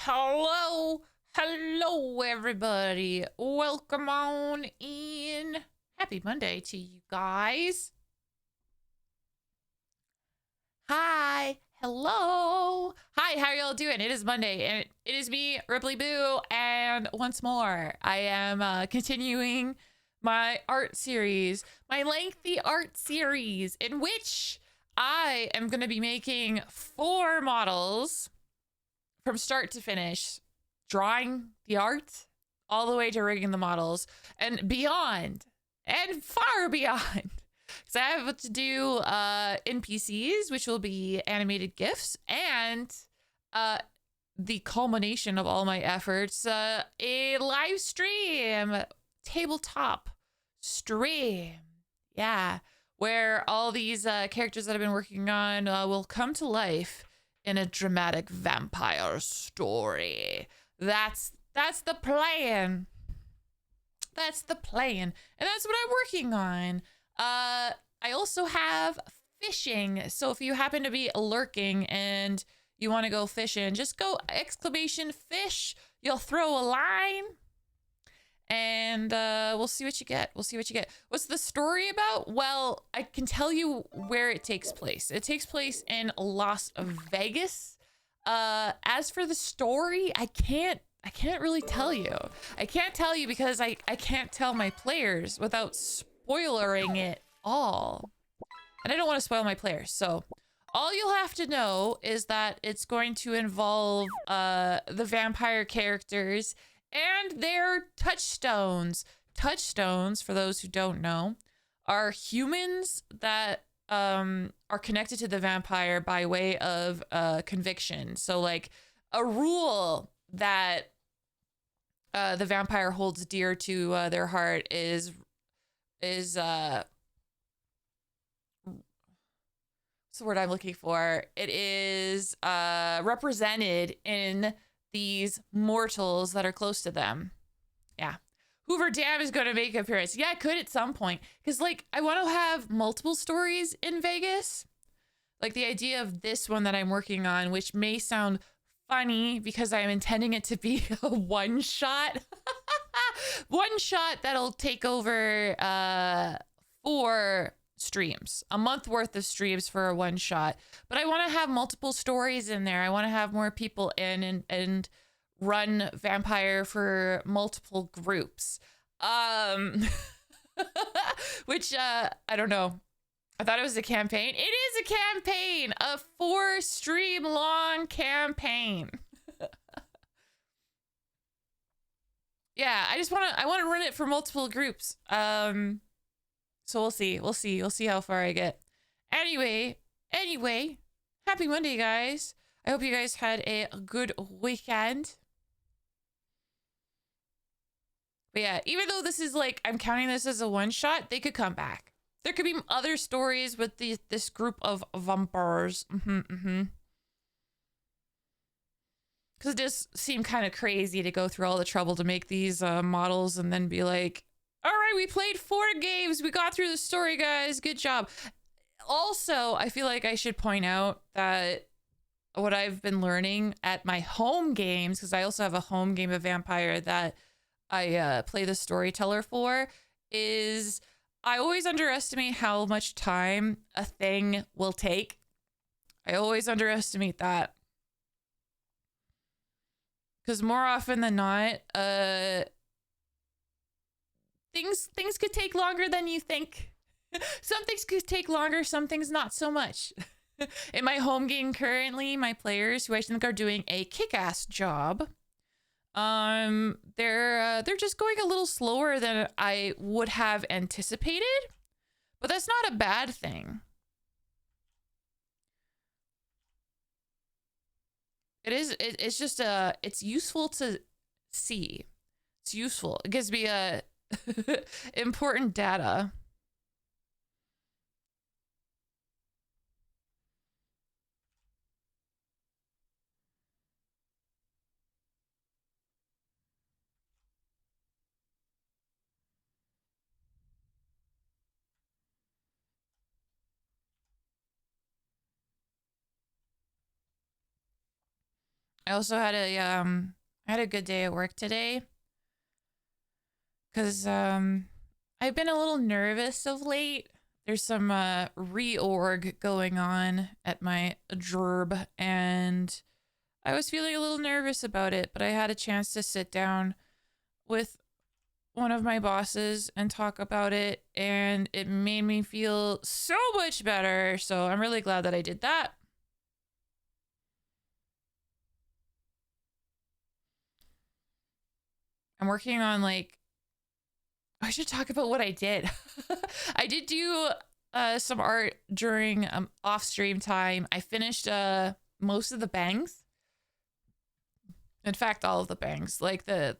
Hello, hello, everybody. Welcome on in. Happy Monday to you guys. Hi, hello. Hi, how are y'all doing? It is Monday, and it is me, Ripley Boo, and once more, I am continuing my art series, my lengthy art series, in which I am going to be making 4 models from start to finish, drawing the art all the way to rigging the models and beyond and far beyond. Because I have to do NPCs, which will be animated GIFs, and the culmination of all my efforts, a live stream, tabletop stream. Yeah, where all these characters that I've been working on will come to life in a dramatic vampire story. That's the plan. That's the plan. And that's what I'm working on. I also have fishing. So if you happen to be lurking and you want to go fishing, just go exclamation fish. You'll throw a line and we'll see what you get. We'll see what you get. What's the story about? Well, I can tell you where it takes place. It takes place in Las Vegas. As for the story, I can't really tell you. I can't tell you because I can't tell my players without spoilering it all. And I don't want to spoil my players. So all you'll have to know is that it's going to involve the vampire characters and their touchstones. Touchstones, for those who don't know, are humans that are connected to the vampire by way of conviction. So like a rule that the vampire holds dear to their heart is what's the word I'm looking for? It is represented in these mortals that are close to them. Yeah. Hoover Dam is going to make an appearance. Yeah, it could at some point. Because, like, I want to have multiple stories in Vegas. Like, the idea of this one that I'm working on, which may sound funny because I'm intending it to be a one-shot. One-shot that'll take over 4 streams. A month worth of streams for a one-shot. But I want to have multiple stories in there. I want to have more people in and run vampire for multiple groups. Which I don't know. I thought it was a campaign. It is a campaign, a 4 stream long campaign. Yeah, I want to run it for multiple groups. So we'll see how far I get. Anyway, happy Monday, guys. I hope you guys had a good weekend. But yeah, even though this is like, I'm counting this as a one shot, they could come back. There could be other stories with this group of vampires. Because it just seemed kind of crazy to go through all the trouble to make these models and then be like, all right, we played 4 games. We got through the story, guys. Good job. Also, I feel like I should point out that what I've been learning at my home games, because I also have a home game of Vampire that I play the storyteller for, is I always underestimate how much time a thing will take. I always underestimate that. Because more often than not, things could take longer than you think. Some things could take longer, some things not so much. In my home game currently, my players, who I think are doing a kick-ass job, they're just going a little slower than I would have anticipated, but that's not a bad thing. It's just it's useful to see. It's useful. It gives me important data. I also had I had a good day at work today because I've been a little nervous of late. There's some reorg going on at my job, and I was feeling a little nervous about it, but I had a chance to sit down with one of my bosses and talk about it, and it made me feel so much better. So I'm really glad that I did that. I'm working on like, I should talk about what I did. I did do some art during off stream time. I finished most of the bangs. In fact, all of the bangs. Like the,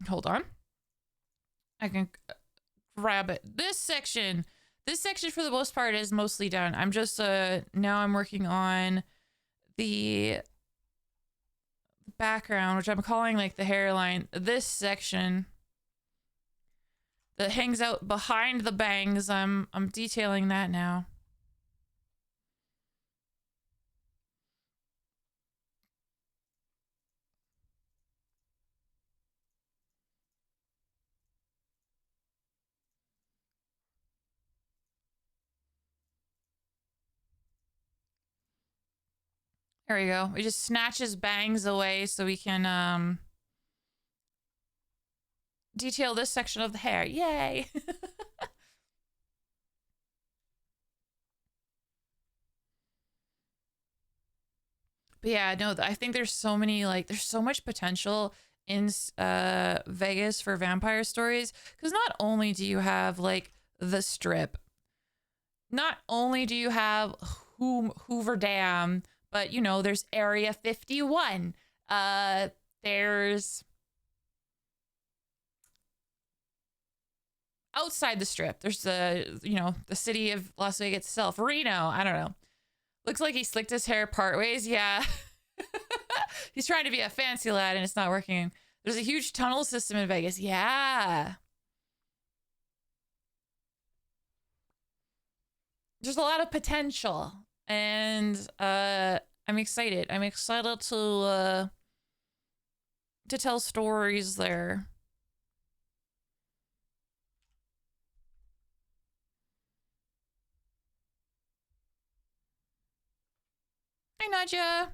hold on. I can grab it. This section for the most part is mostly done. I'm just now I'm working on the background, which I'm calling like the hairline. This section that hangs out behind the bangs, I'm detailing that now. There we go. We just snatch his bangs away so we can detail this section of the hair. Yay! But yeah, no, I think there's so many, like, there's so much potential in Vegas for vampire stories, because not only do you have like the Strip, not only do you have Hoover Dam, but you know there's Area 51. There's outside the Strip. There's the city of Las Vegas itself, Reno. I don't know. Looks like he slicked his hair part ways. Yeah. He's trying to be a fancy lad and it's not working. There's a huge tunnel system in Vegas. Yeah. There's a lot of potential. And I'm excited. I'm excited to tell stories there. Hi, Nadja.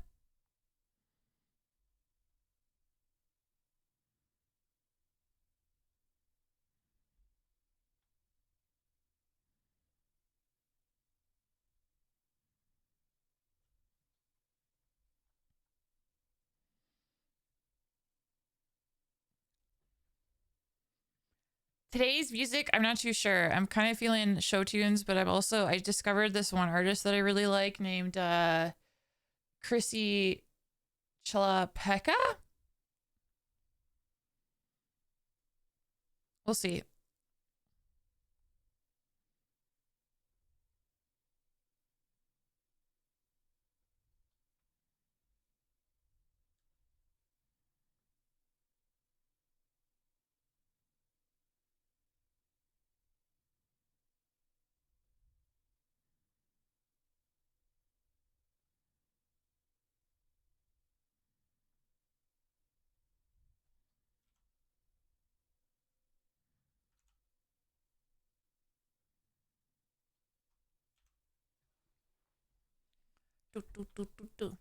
Today's music, I'm not too sure. I'm kind of feeling show tunes, but I discovered this one artist that I really like named Chrissy Chalapeka. We'll see. Do, do, do, do, do.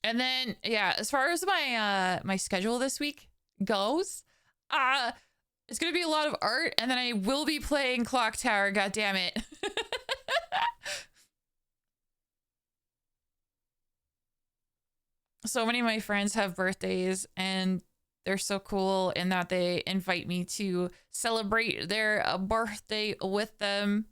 And then yeah, as far as my schedule this week goes, it's gonna be a lot of art, and then I will be playing Clock Tower. God damn it! So many of my friends have birthdays, and they're so cool in that they invite me to celebrate their birthday with them.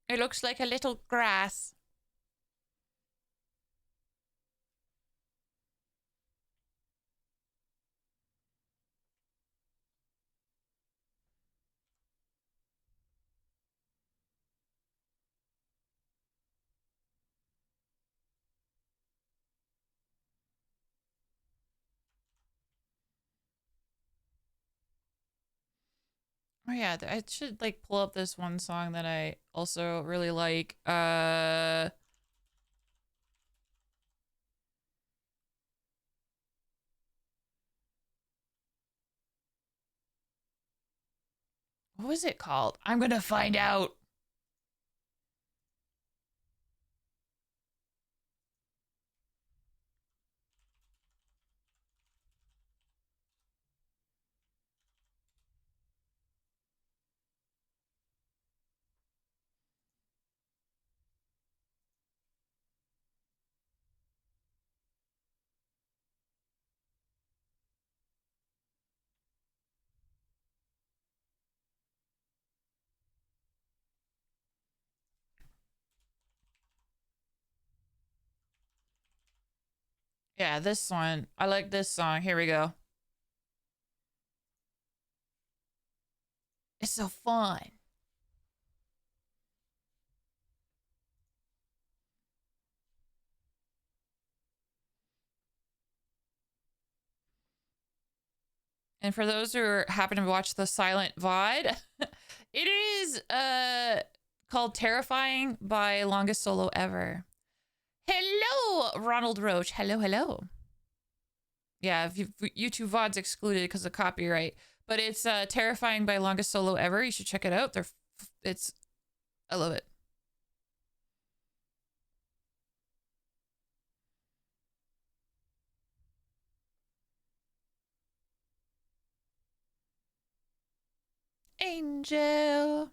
It looks like a little grass. Oh yeah, I should like pull up this one song that I also really like. What was it called? I'm gonna find out. Yeah, this one. I like this song. Here we go. It's so fun. And for those who happen to watch the silent VOD, it is called Terrifying by Longest Solo Ever. Hello, Ronald Roach. Hello, hello. Yeah, YouTube VOD's excluded because of copyright, but it's Terrifying by Longest Solo Ever. You should check it out. I love it. Angel.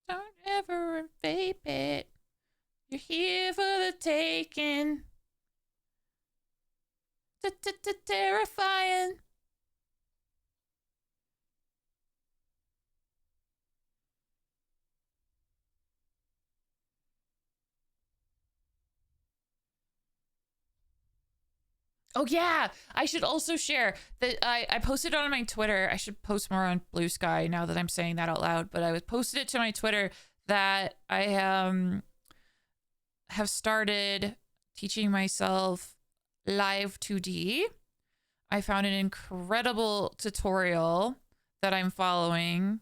Don't ever vape it. You're here for the taking. Terrifying. Oh yeah, I should also share that I posted on my Twitter. I should post more on Blue Sky now that I'm saying that out loud. But I was posted it to my Twitter that I have started teaching myself live 2D. I found an incredible tutorial that I'm following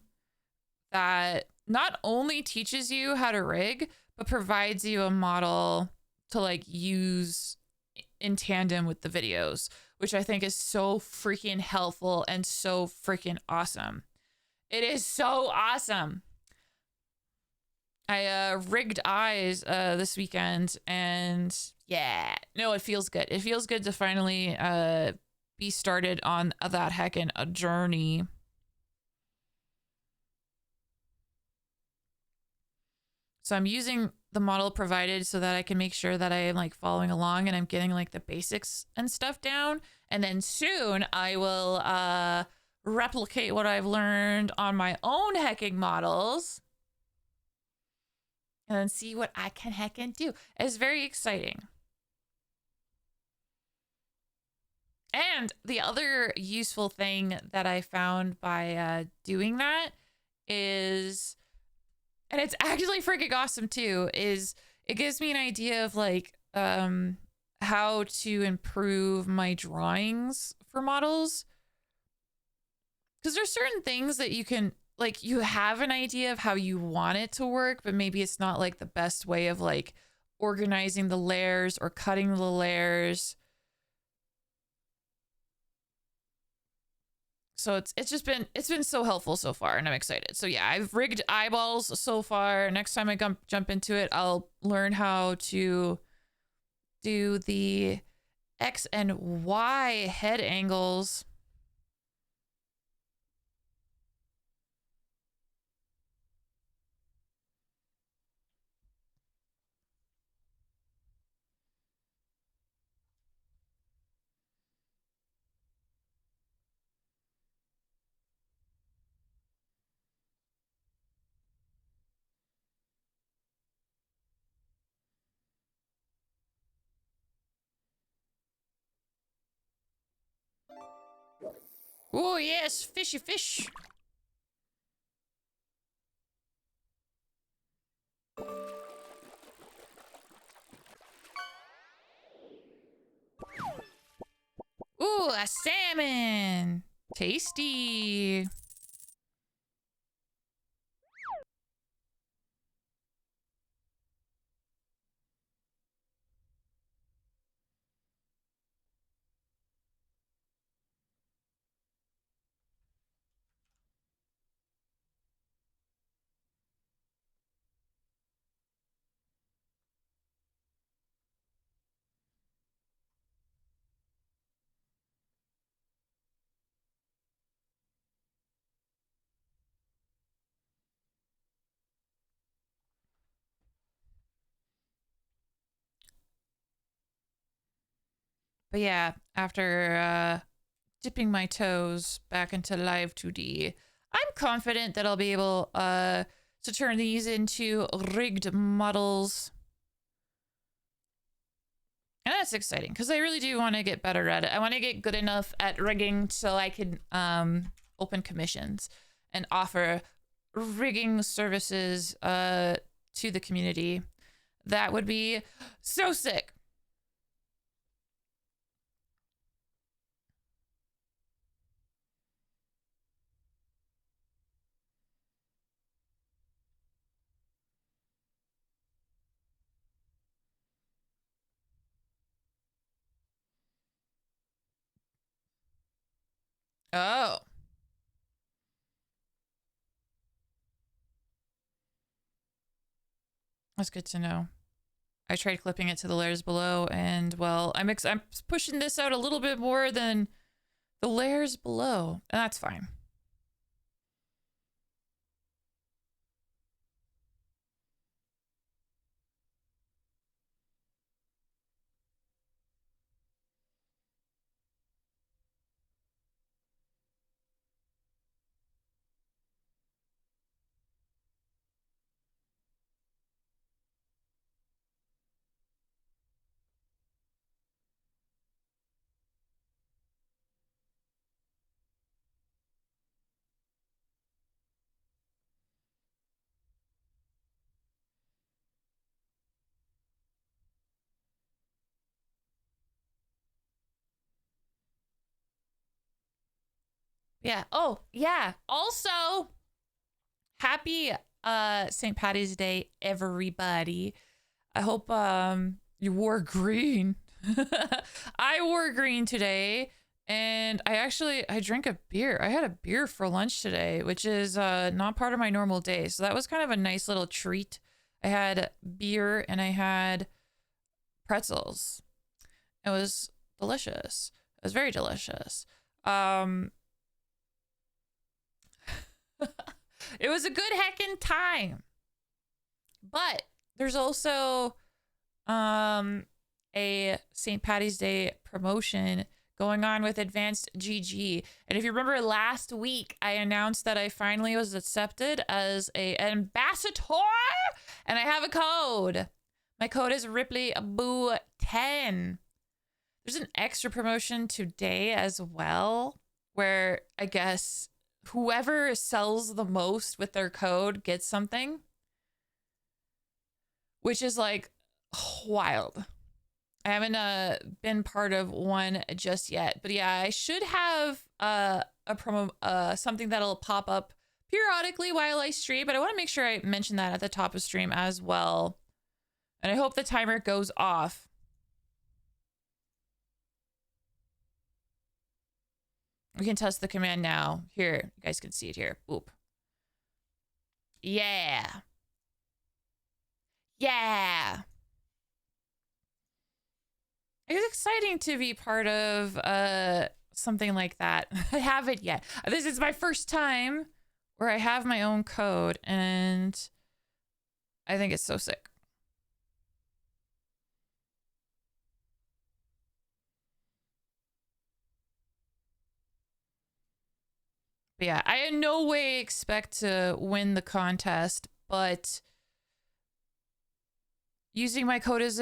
that not only teaches you how to rig, but provides you a model to like use in tandem with the videos, which I think is so freaking helpful and so freaking awesome. It is so awesome. I rigged eyes this weekend, and yeah, no, it feels good. It feels good to finally be started on that heckin' a journey. So I'm using the model provided so that I can make sure that I am like following along and I'm getting like the basics and stuff down. And then soon I will replicate what I've learned on my own hecking models and then see what I can heckin' do. It's very exciting. And the other useful thing that I found by doing that is, and it's actually freaking awesome too, is it gives me an idea of like how to improve my drawings for models. Because there's certain things that you can, like, you have an idea of how you want it to work, but maybe it's not like the best way of like organizing the layers or cutting the layers. So it's been so helpful so far, and I'm excited. So yeah, I've rigged eyeballs so far. Next time I jump into it, I'll learn how to do the X and Y head angles. Oh, yes, fishy fish. Ooh, a salmon. Tasty. But yeah, after dipping my toes back into live 2D, I'm confident that I'll be able to turn these into rigged models. And that's exciting because I really do want to get better at it. I want to get good enough at rigging so I can open commissions and offer rigging services to the community. That would be so sick. Oh, that's good to know. I tried clipping it to the layers below, and well, I'm pushing this out a little bit more than the layers below. And that's fine. Yeah. Oh, yeah. Also, happy St. Patty's Day, everybody. I hope you wore green. I wore green today, and I drank a beer. I had a beer for lunch today, which is not part of my normal day. So that was kind of a nice little treat. I had beer and I had pretzels. It was delicious. It was very delicious. Um it was a good heckin' time. But there's also a St. Patty's Day promotion going on with Advanced GG. And if you remember last week, I announced that I finally was accepted as an ambassador, and I have a code. My code is RipleyBoo10. There's an extra promotion today as well, where I guess whoever sells the most with their code gets something, which is like wild. I haven't been part of one just yet, but yeah, I should have a promo, something that'll pop up periodically while I stream. But I want to make sure I mention that at the top of stream as well, and I hope the timer goes off. We can test the command now. Here, you guys can see it here. Oop. Yeah. Yeah. It's exciting to be part of something like that. I haven't yet. This is my first time where I have my own code, and I think it's so sick. But yeah, I in no way expect to win the contest, but using my code as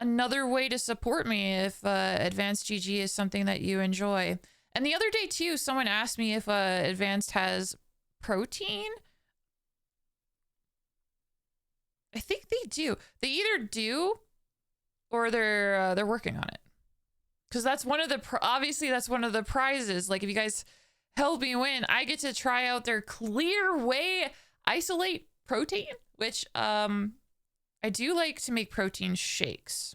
another way to support me if Advanced GG is something that you enjoy. And the other day too, someone asked me if Advanced has protein. I think they do. They either do or they're working on it. Because that's one of the obviously that's one of the prizes. Like if you guys help me win, I get to try out their clear whey isolate protein, which I do like to make protein shakes.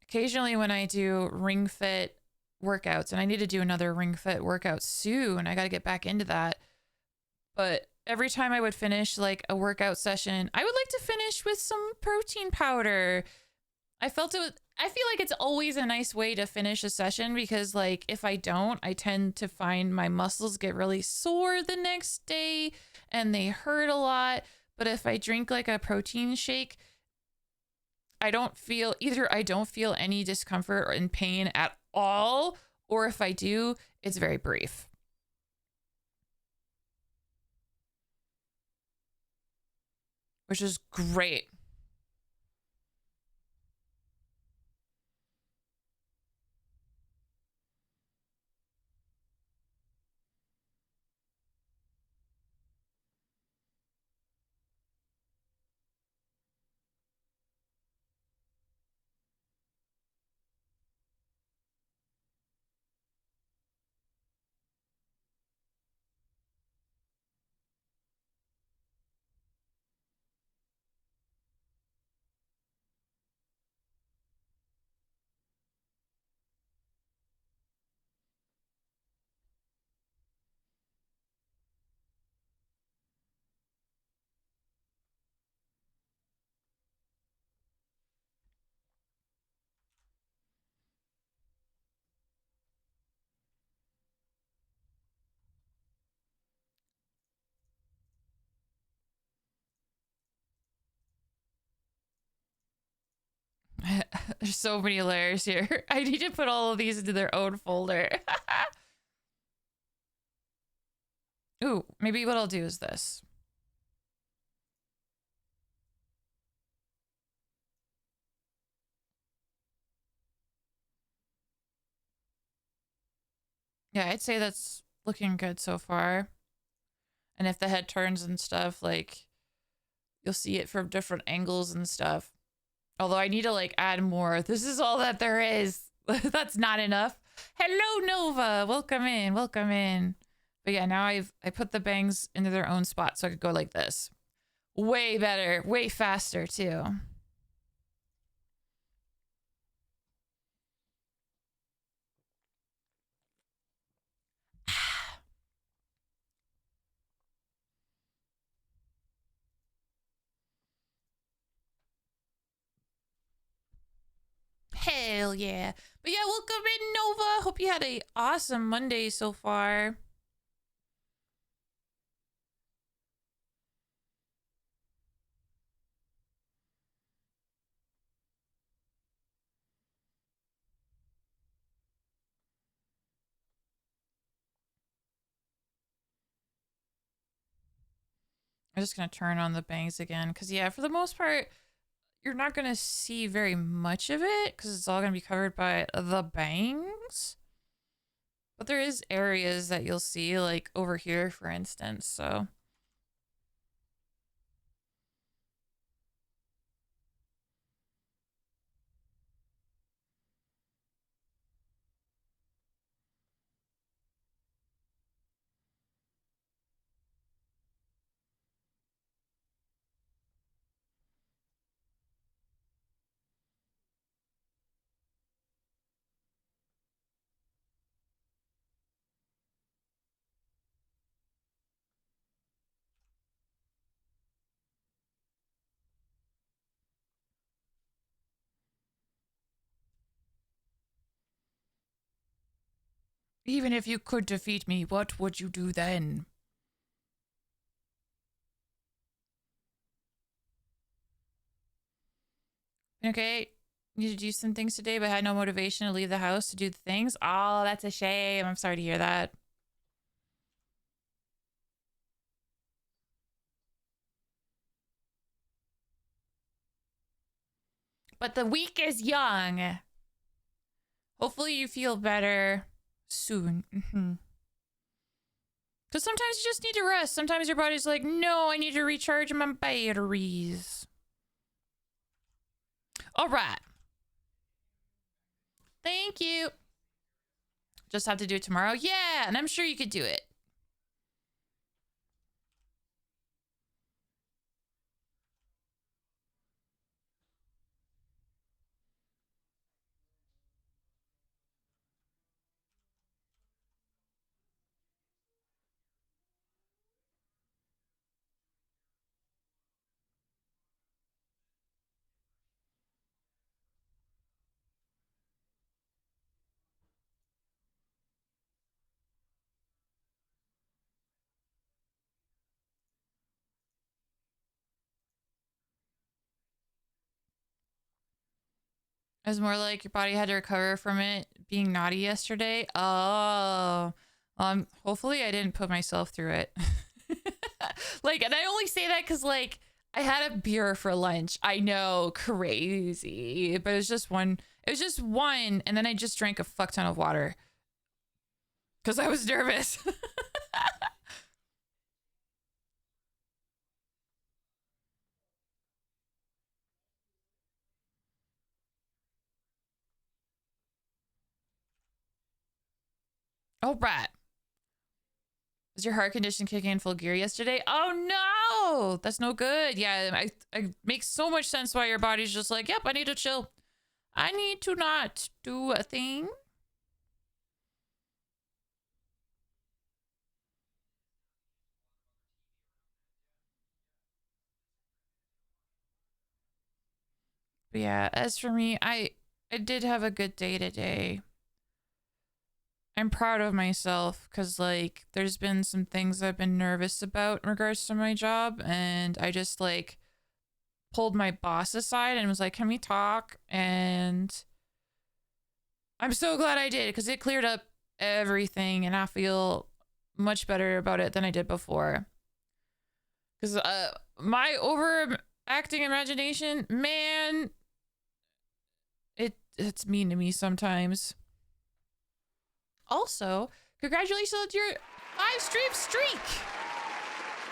Occasionally when I do ring fit workouts, and I need to do another ring fit workout soon, I got to get back into that. But every time I would finish like a workout session, I would like to finish with some protein powder. I feel like it's always a nice way to finish a session because like if I don't, I tend to find my muscles get really sore the next day and they hurt a lot. But if I drink like a protein shake, I don't feel any discomfort or in pain at all, or if I do, it's very brief. Which is great. There's so many layers here. I need to put all of these into their own folder. Ooh, maybe what I'll do is this. Yeah, I'd say that's looking good so far. And if the head turns and stuff, like, you'll see it from different angles and stuff. Although I need to, like, add more. This is all that there is. That's not enough. Hello, Nova. Welcome in. Welcome in. But yeah, now I put the bangs into their own spot so I could go like this. Way better. Way faster, too. Hell yeah. But yeah, welcome in, Nova. Hope you had a awesome Monday so far. I'm just going to turn on the bangs again. Because, yeah, for the most part, you're not going to see very much of it. Because it's all going to be covered by the bangs. But there is areas that you'll see, like over here, for instance. So... Even if you could defeat me, what would you do then? Okay, need to do some things today, but had no motivation to leave the house to do the things. Oh, that's a shame. I'm sorry to hear that. But the week is young. Hopefully you feel better soon. Because sometimes you just need to rest. Sometimes your body's like, no, I need to recharge my batteries. All right. Thank you. Just have to do it tomorrow? Yeah, and I'm sure you could do it. It was more like your body had to recover from it being naughty yesterday. Oh, hopefully I didn't put myself through it. Like, and I only say that because, like, I had a beer for lunch. I know, crazy, but it was just one. It was just one, and then I just drank a fuck ton of water because I was nervous. Oh, right. Was your heart condition kicking in full gear yesterday? Oh no, that's no good. Yeah, I makes so much sense why your body's just like, yep, I need to chill. I need to not do a thing. But yeah, as for me, I did have a good day today. I'm proud of myself because, like, there's been some things I've been nervous about in regards to my job, and I just, like, pulled my boss aside and was like, can we talk? And I'm so glad I did because it cleared up everything, and I feel much better about it than I did before. Because my overacting imagination, man, it's mean to me sometimes. Also, congratulations on your 5 stream streak!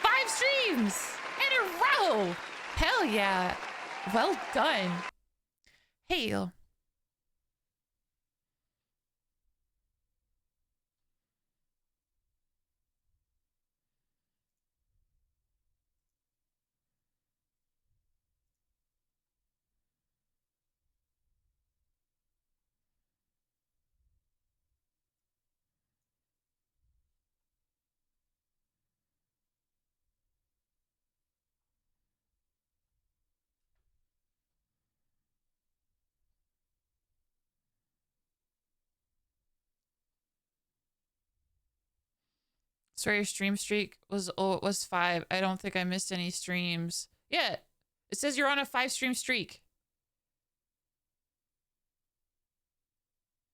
5 streams in a row! Hell yeah. Well done. Hail. Sorry, your stream streak was 5. I don't think I missed any streams. Yeah, it says you're on a 5 stream streak.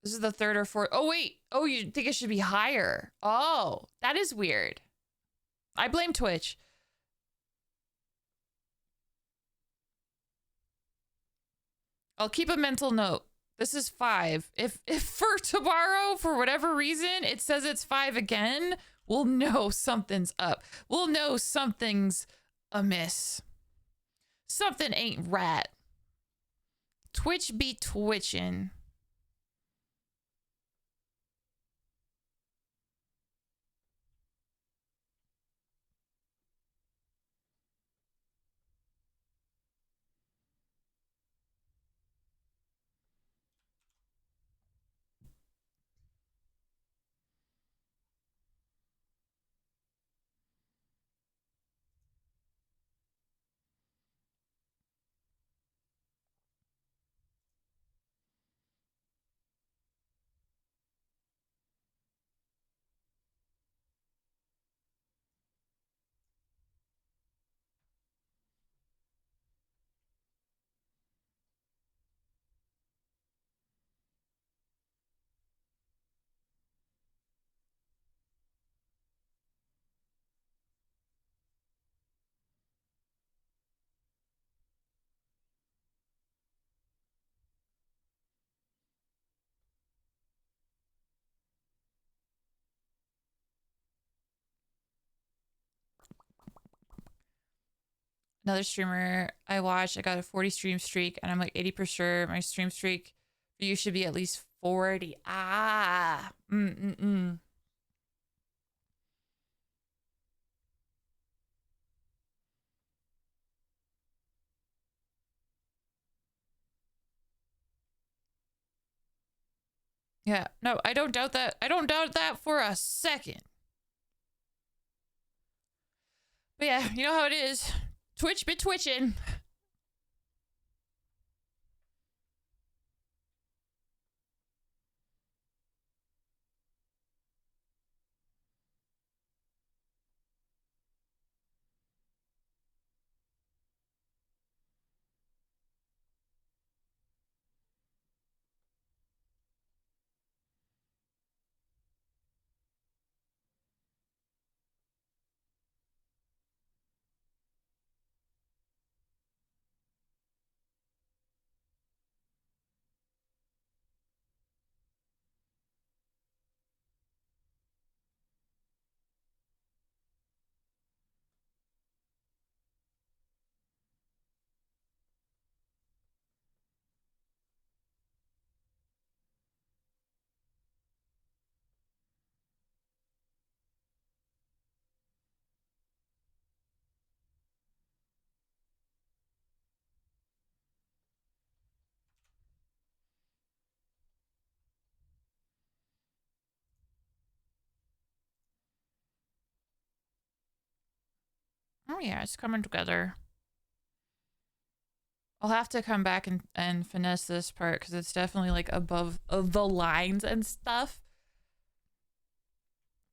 This is the third or fourth. Oh wait. Oh, you think it should be higher? Oh, that is weird. I blame Twitch. I'll keep a mental note. This is 5. If for tomorrow, for whatever reason, it says it's 5 again, we'll know something's up. We'll know something's amiss. Something ain't right. Twitch be twitching. another streamer I watched. I got a 40 stream streak, and I'm like 80% sure my stream streak for you should be at least 40. Ah. Mm-mm-mm. Yeah. No, I don't doubt that. I don't doubt that for a second. But yeah, you know how it is. Twitch been twitching. Oh yeah, it's coming together. I'll have to come back and finesse this part because it's definitely like above the lines and stuff.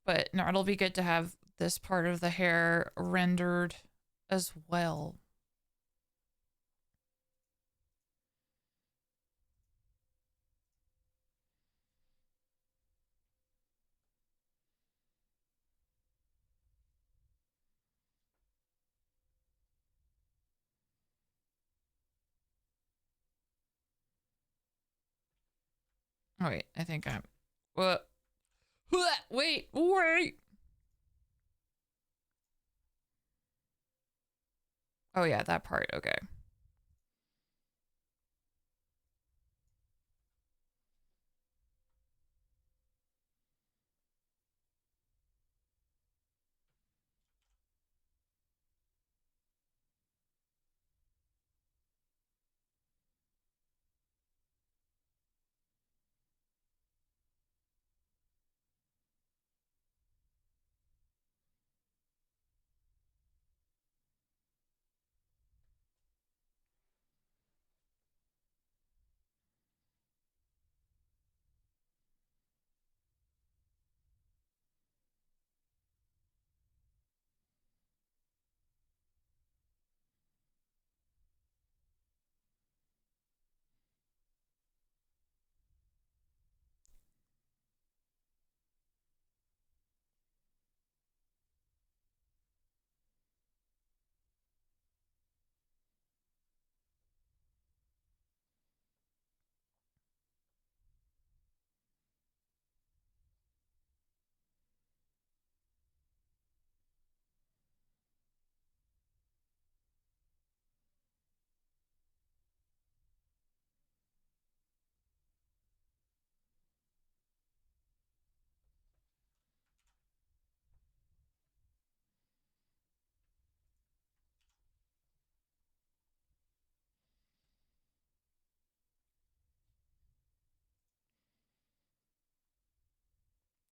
But no, it'll be good to have this part of the hair rendered as well. Oh, wait, I think I'm... What? Wait, wait! Oh yeah, that part, okay.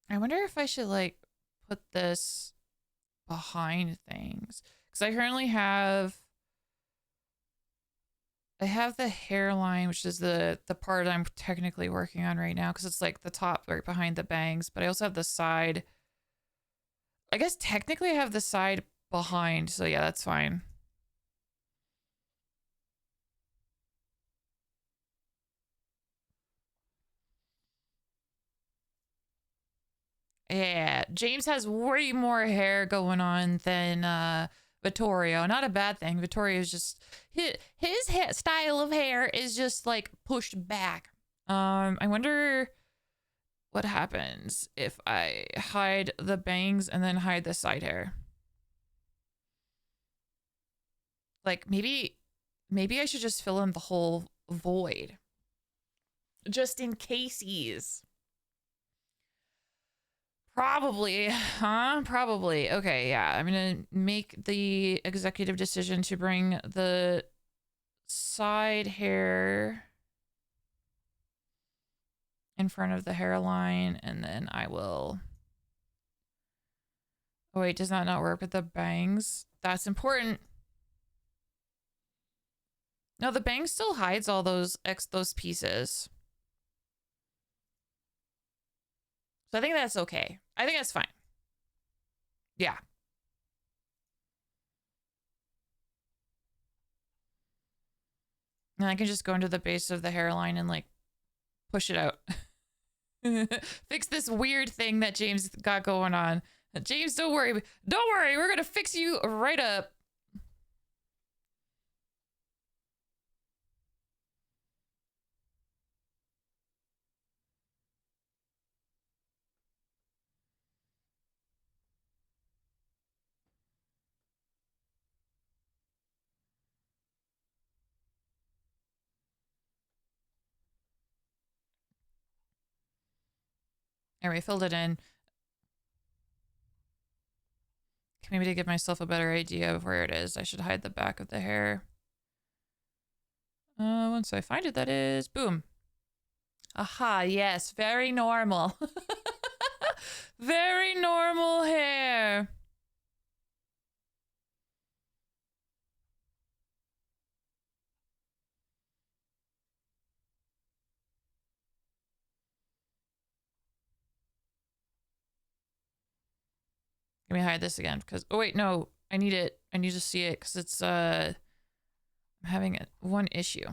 I wonder if I should like put this behind things because I currently have I have the hairline, which is the part I'm technically working on right now because it's like the top right behind the bangs, but I also have the side. I guess technically I have the side behind, so yeah, that's fine. Yeah, James has way more hair going on than Vittorio. Not a bad thing. Vittorio is just his style of hair is just like pushed back. I wonder what happens if I hide the bangs and then hide the side hair. Like maybe I should just fill in the whole void. Just in cases. Probably, huh? Probably. Okay, yeah. I'm gonna make the executive decision to bring the side hair in front of the hairline, and then I will... Oh, wait, does that not work with the bangs? That's important. No, the bang still hides all those pieces. So I think that's okay. I think that's fine. Yeah. And I can just go into the base of the hairline and like push it out. Fix this weird thing that James got going on. James, don't worry. Don't worry. We're going to fix you right up. There, we filled it in. Maybe to give myself a better idea of where it is, I should hide the back of the hair. Once I find it, that is. Boom. Aha, yes. Very normal. Very normal hair. Let me hide this again because... Oh, wait, no. I need it. I need to see it because it's... I'm having one issue.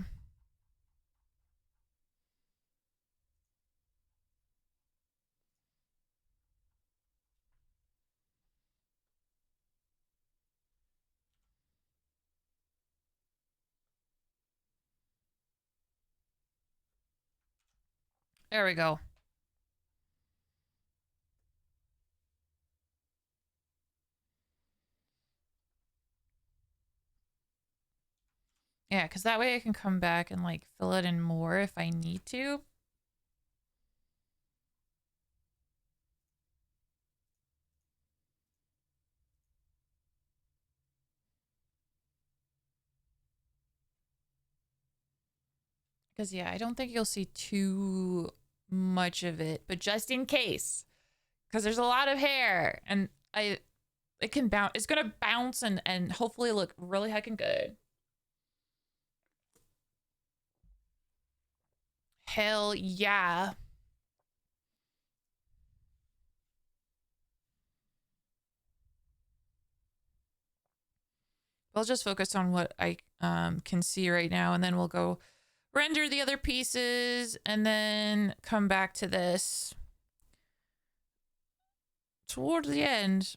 There we go. Yeah, because that way I can come back and like fill it in more if I need to. Because yeah, I don't think you'll see too much of it, but just in case, because there's a lot of hair and it can bounce. It's gonna bounce and hopefully look really heckin' good. Hell yeah. I'll just focus on what I can see right now, and then we'll go render the other pieces and then come back to this toward the end.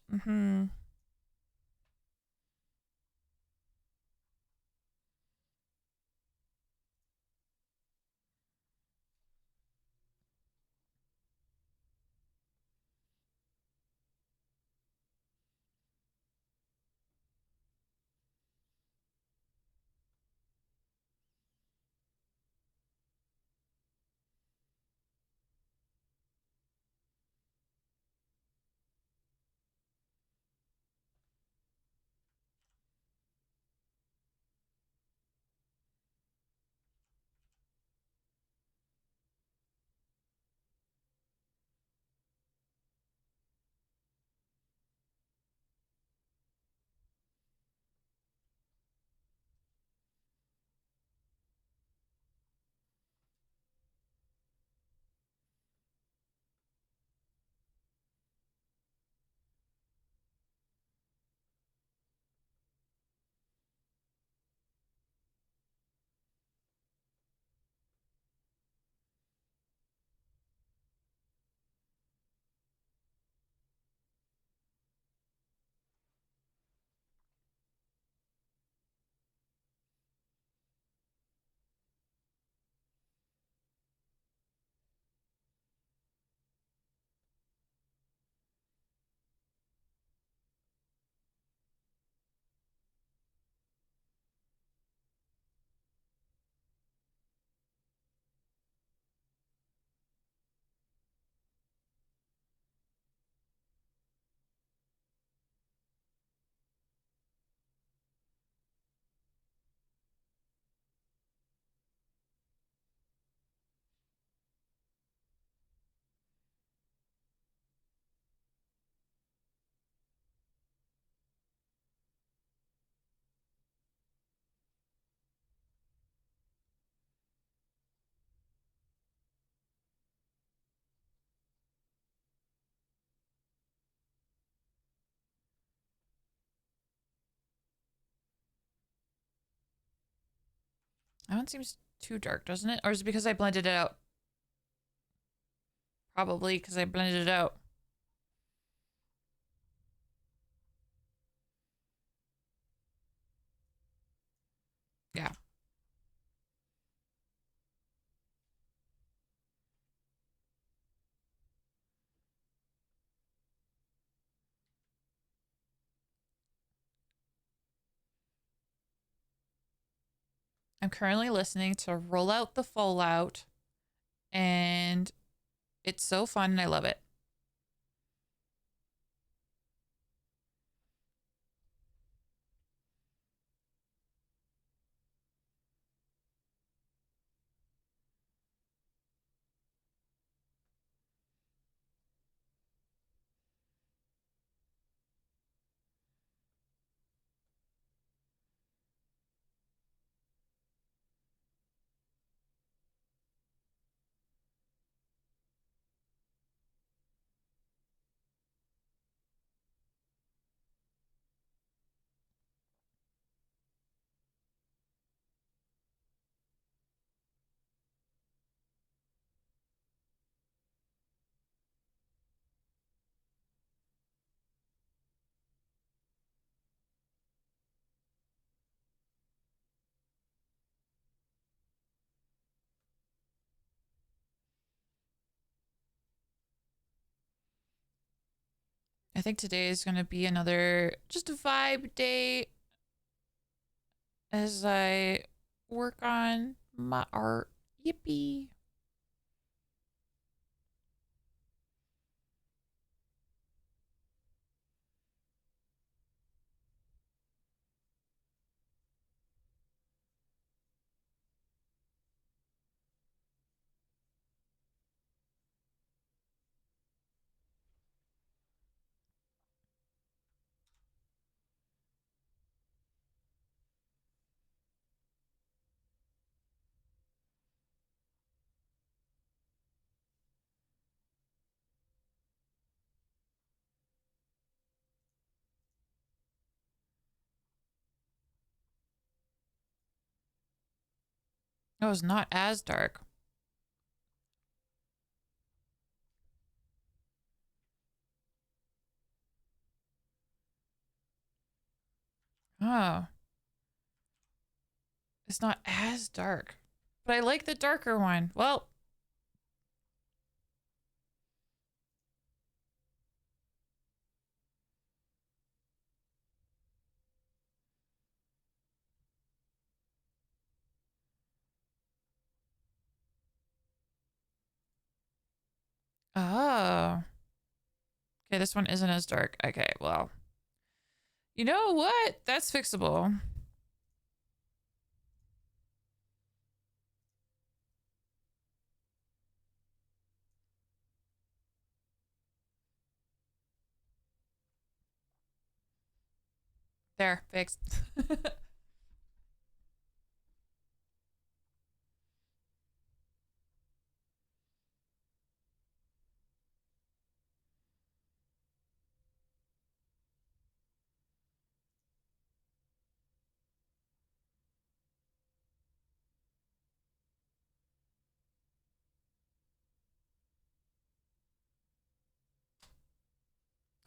That one seems too dark, doesn't it? Or is it because I blended it out? Probably because I blended it out. Yeah. I'm currently listening to Roll Out the Fallout, and it's so fun and I love it. I think today is going to be another just a vibe day as I work on my art. Yippee. It was not as dark. Oh, it's not as dark. But I like the darker one. Well, oh. Okay, this one isn't as dark. Okay, well. You know what? That's fixable. There, fixed.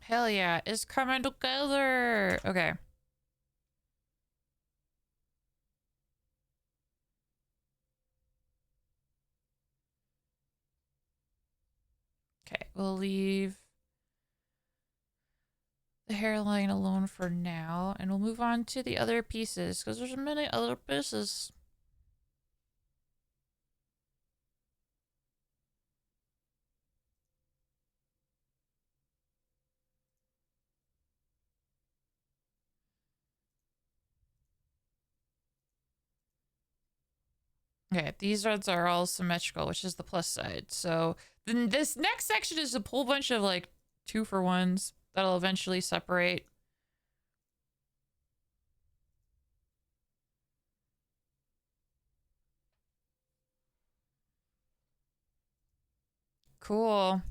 Hell yeah, it's coming together. Okay. Okay, we'll leave the hairline alone for now, and we'll move on to the other pieces, because there's many other pieces. Okay, these rods are all symmetrical, which is the plus side. So then this next section is a whole bunch of like 2-for-1s that'll eventually separate. Cool.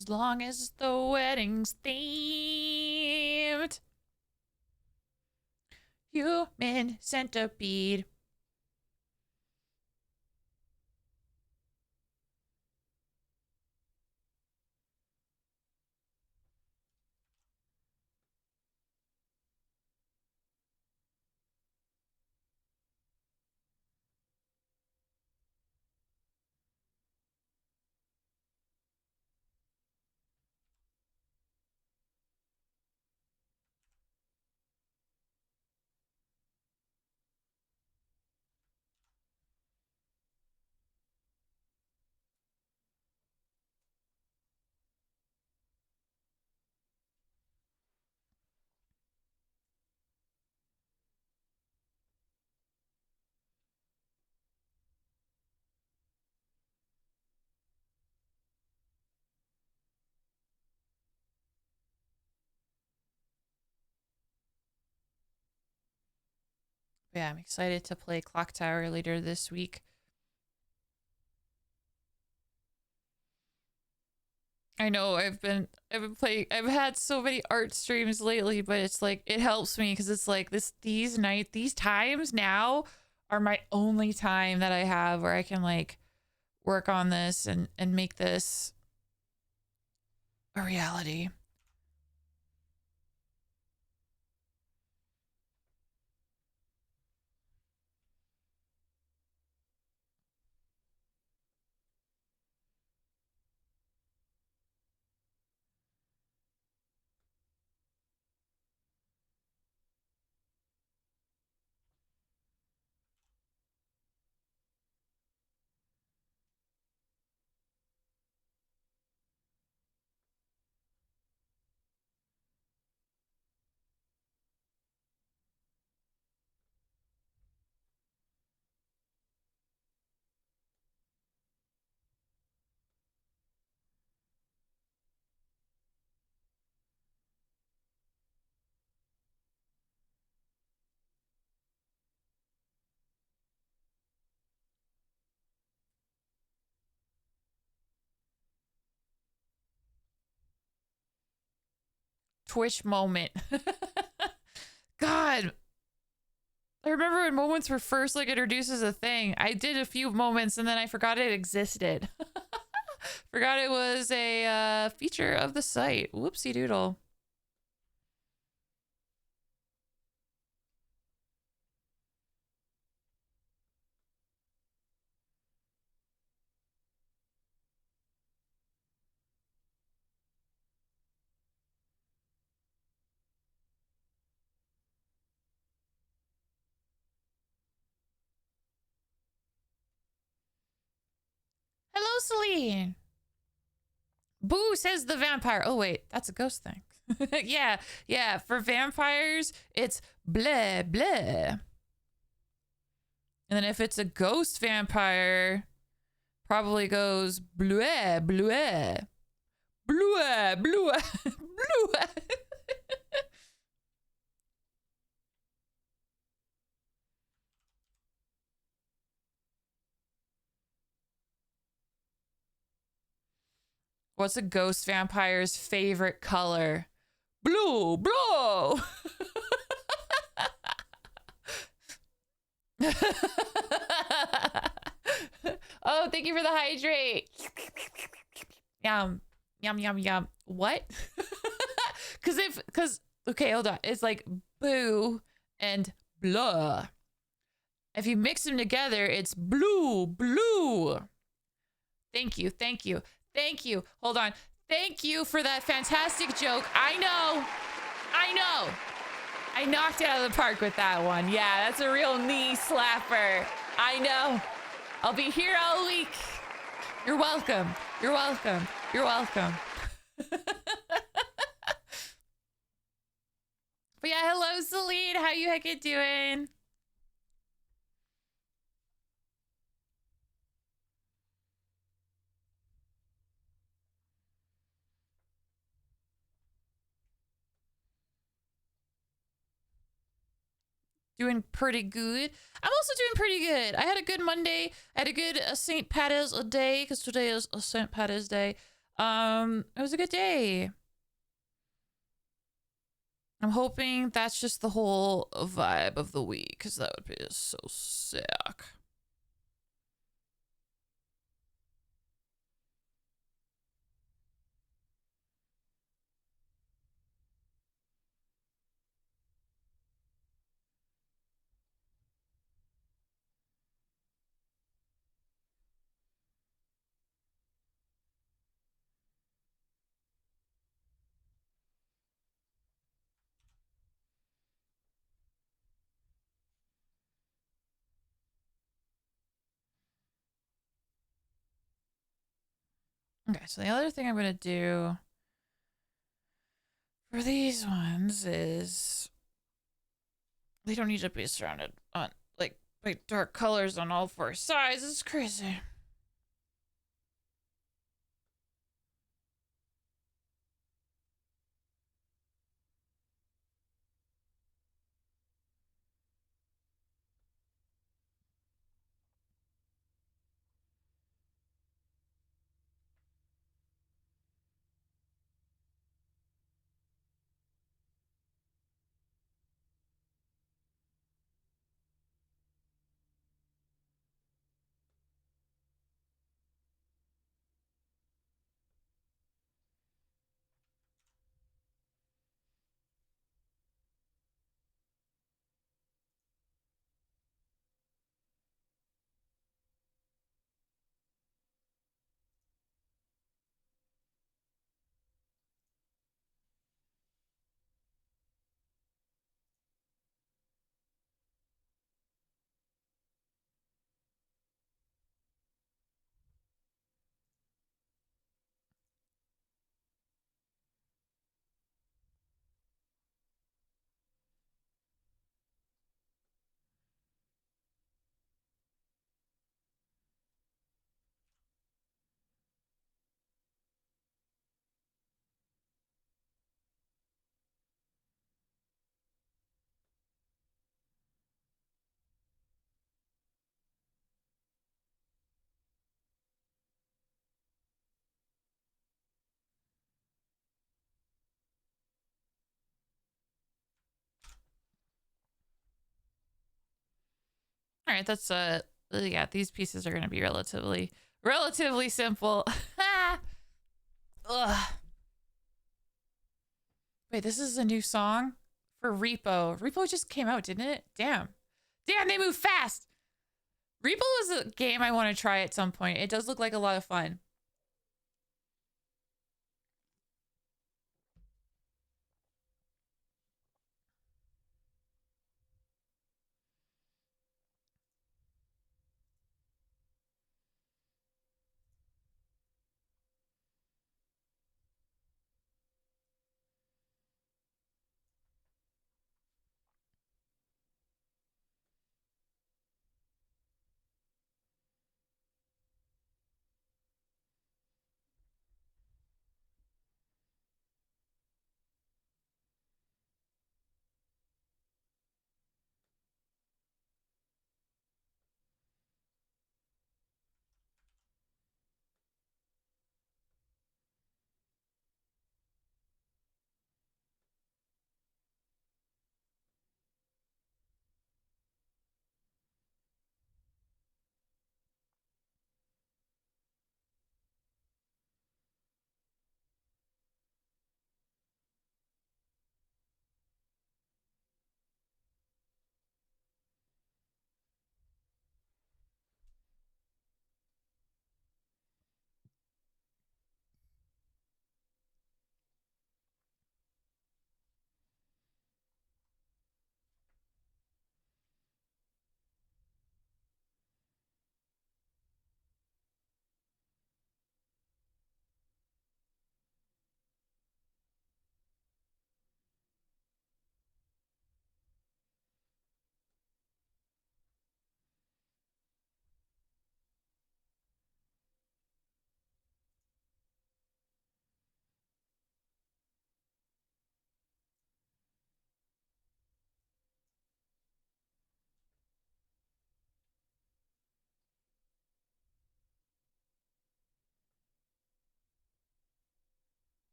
As long as the wedding's themed. Human centipede. Yeah, I'm excited to play Clock Tower later this week. I know I've been playing. I've had so many art streams lately, but it's like it helps me because it's like these times now are my only time that I have where I can like work on this and make this a reality. Twitch moment. God, I remember when moments were first like introduced as a thing. I did a few moments and then I forgot it existed. Forgot it was a feature of the site. Whoopsie doodle. Hello, Celine. Boo, says the vampire. Oh, wait, that's a ghost thing. Yeah, yeah. For vampires, it's bleh, bleh. And then if it's a ghost vampire, probably goes bleh, bleh. Bleh, bleh, bleh. What's a ghost vampire's favorite color? Blue, blue. Oh, thank you for the hydrate. Yum, yum, yum, yum. What? Because okay, hold on. It's like boo and blah. If you mix them together, it's blue, blue. Thank you, thank you, thank you. Hold on. Thank you for that fantastic joke. I know. I know. I knocked it out of the park with that one. Yeah, that's a real knee slapper. I know. I'll be here all week. You're welcome. You're welcome. You're welcome. But yeah, hello, Celine. How you heckin' doing? Doing pretty good. I'm also doing pretty good. I had a good Monday. I had a good St. Patty's day because today is a St. Patty's Day. It was a good day. I'm hoping that's just the whole vibe of the week, because that would be just so sick. Okay, so the other thing I'm going to do for these ones is they don't need to be surrounded on like by dark colors on all four sides. It's crazy. All right, that's yeah, these pieces are going to be relatively simple. Ugh. Wait, this is a new song for Repo. Repo just came out, didn't it? Damn. Damn, they move fast. Repo is a game I want to try at some point. It does look like a lot of fun.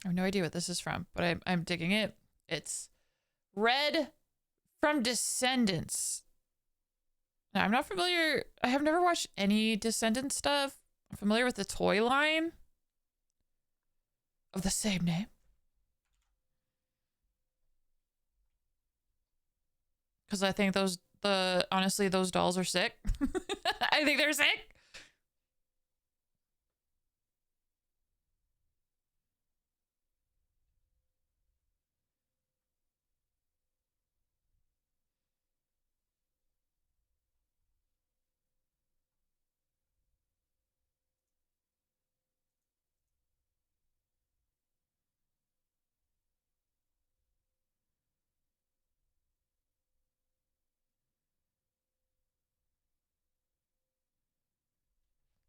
I have no idea what this is from, but I'm digging it. It's Red from Descendants. Now, I'm not familiar. I have never watched any Descendants stuff. I'm familiar with the toy line of the same name. Because I think honestly, those dolls are sick. I think they're sick.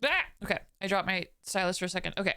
Ah! Okay, I dropped my stylus for a second. Okay.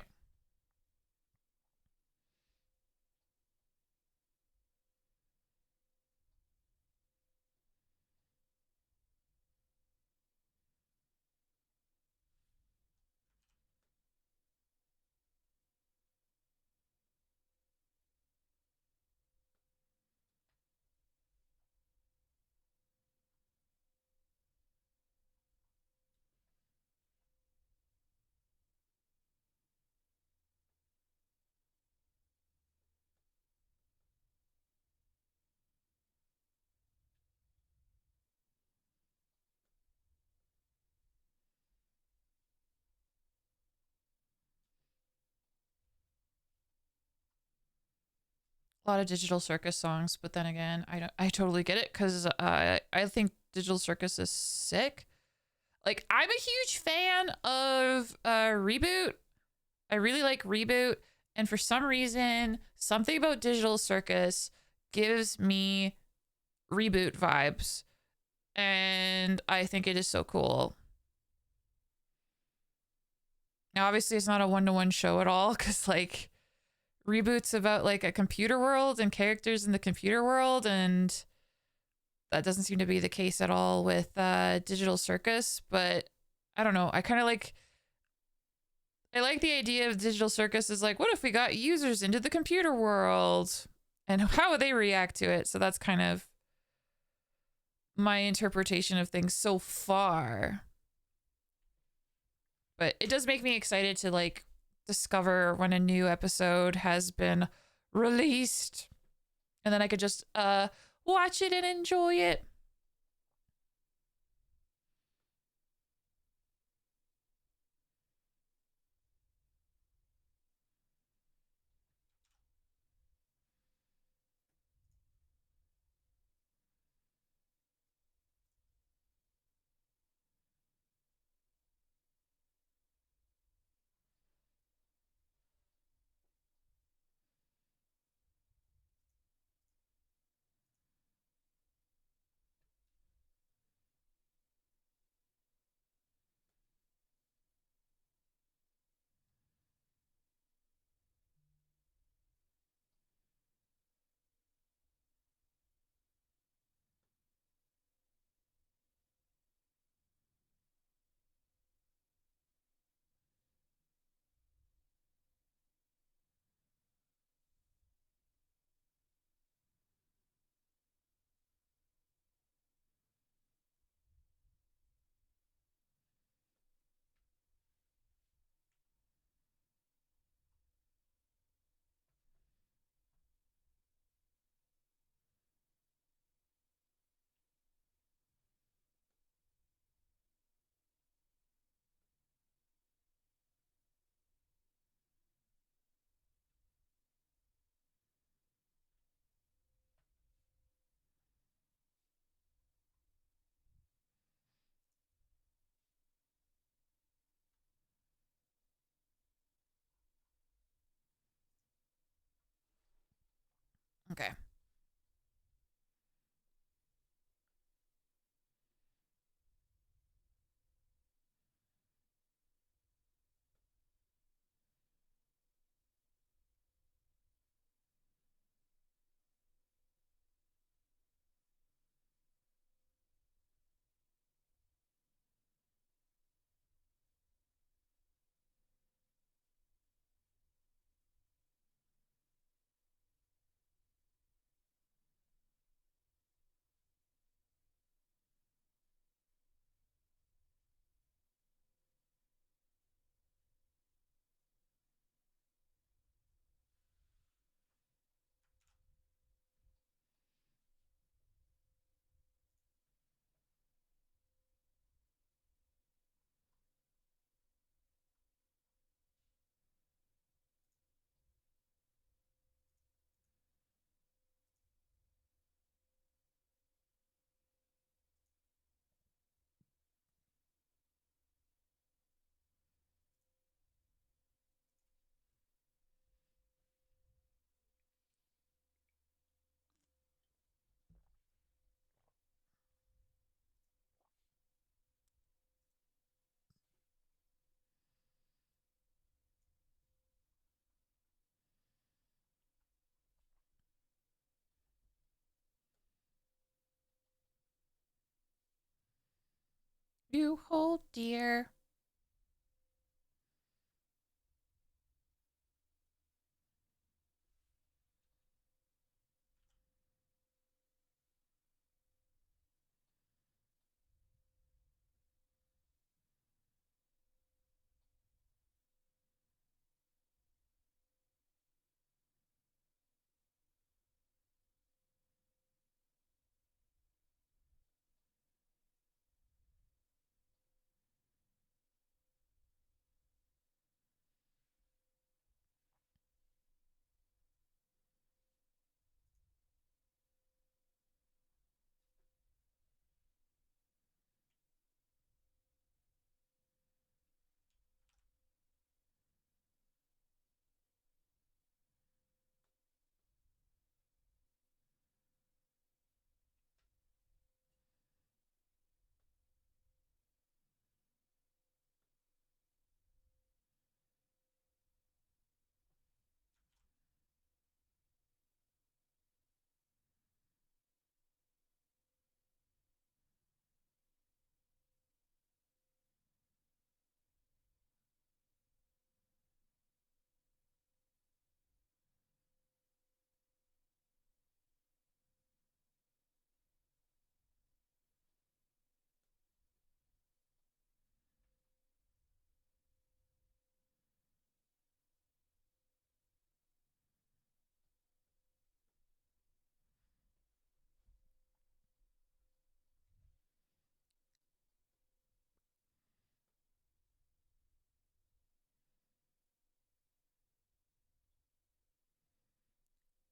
A lot of Digital Circus songs, but then again, I totally get it because I think Digital Circus is sick. Like, I'm a huge fan of Reboot. I really like Reboot, and for some reason, something about Digital Circus gives me Reboot vibes, and I think it is so cool. Now, obviously, it's not a one-to-one show at all because like Reboot's about like a computer world and characters in the computer world, and that doesn't seem to be the case at all with Digital Circus. But I don't know. I like the idea of Digital Circus is like, what if we got users into the computer world and how would they react to it? So that's kind of my interpretation of things so far. But it does make me excited to like discover when a new episode has been released, and then I could just watch it and enjoy it. You hold dear.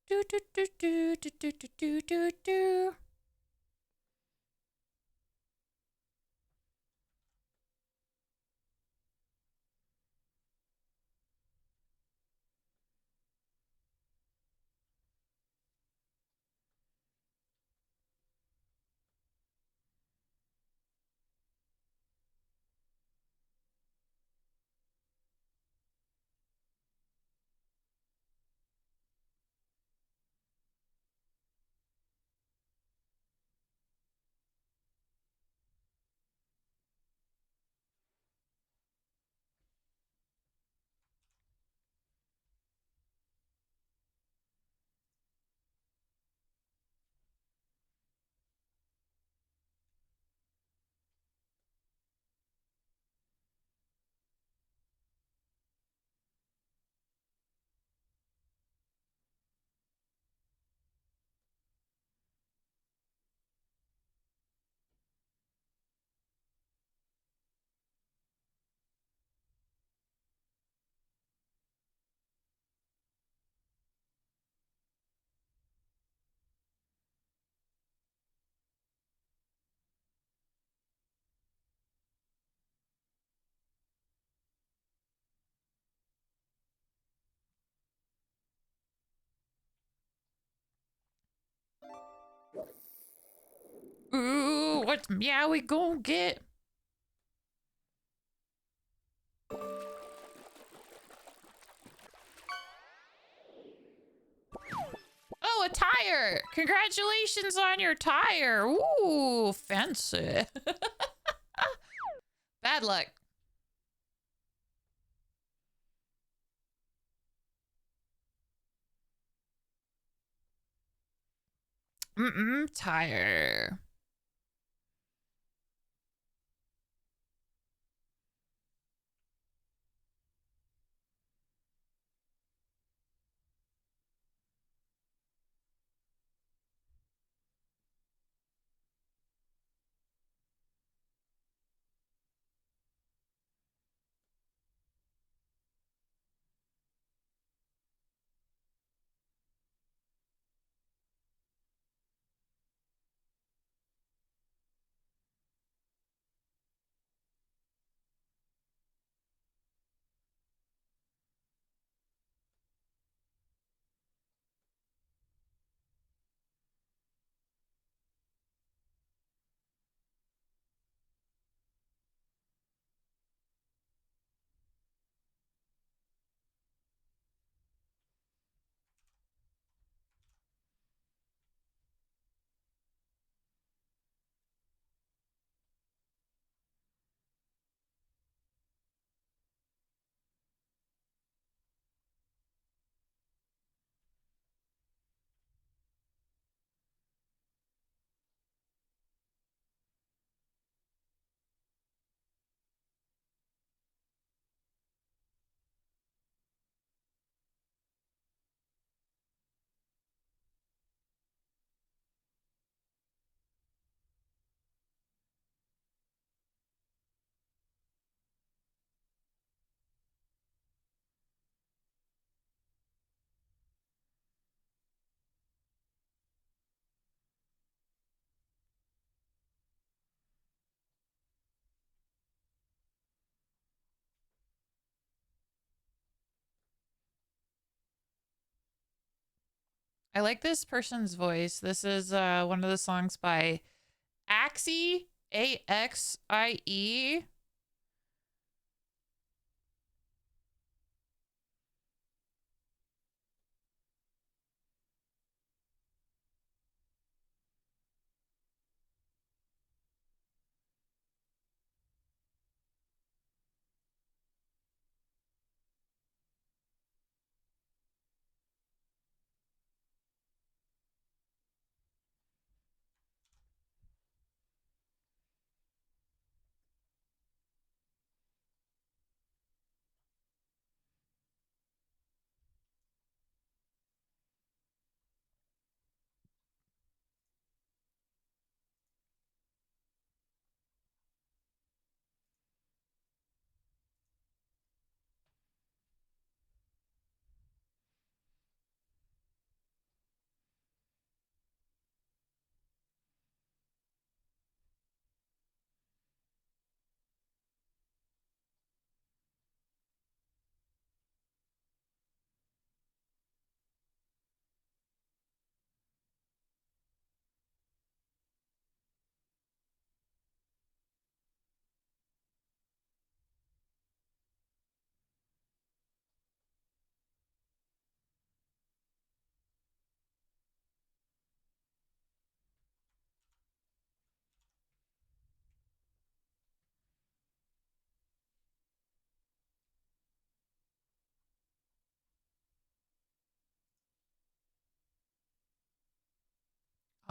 Do do do do do do do do do. Ooh, what meow we gonna get? Oh, a tire! Congratulations on your tire! Ooh, fancy. Bad luck. Tire. I like this person's voice. This is one of the songs by Axie, Axie.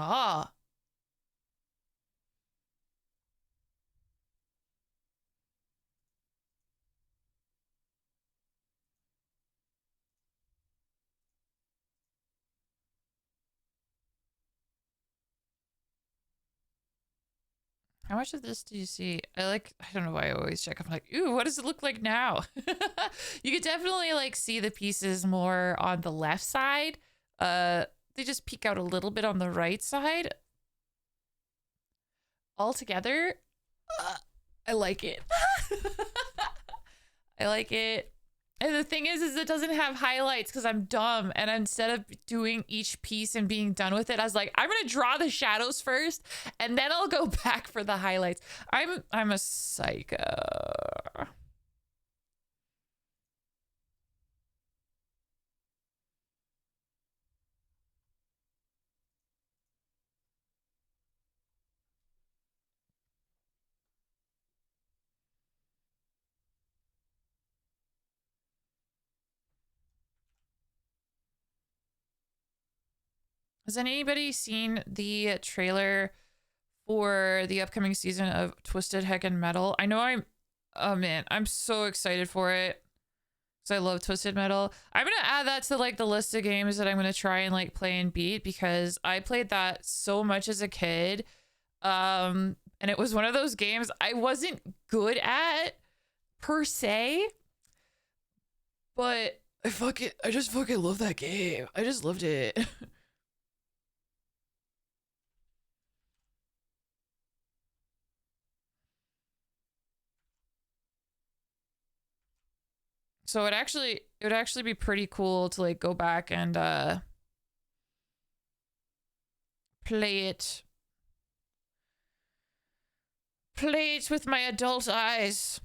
Ah. How much of this do you see? I don't know why I always check. I'm like, ooh, what does it look like now? You could definitely like see the pieces more on the left side. They just peek out a little bit on the right side. Altogether, uh, I like it. I like it. And the thing is it doesn't have highlights because I'm dumb. And instead of doing each piece and being done with it, I was like, I'm gonna draw the shadows first, and then I'll go back for the highlights. I'm a psycho. Has anybody seen the trailer for the upcoming season of Twisted Heckin' Metal? I know oh man, I'm so excited for it. Because I love Twisted Metal. I'm gonna add that to like the list of games that I'm gonna try and like play and beat because I played that so much as a kid. And it was one of those games I wasn't good at per se, but I just fucking love that game. I just loved it. So it would actually be pretty cool to like go back and play it. Play it with my adult eyes.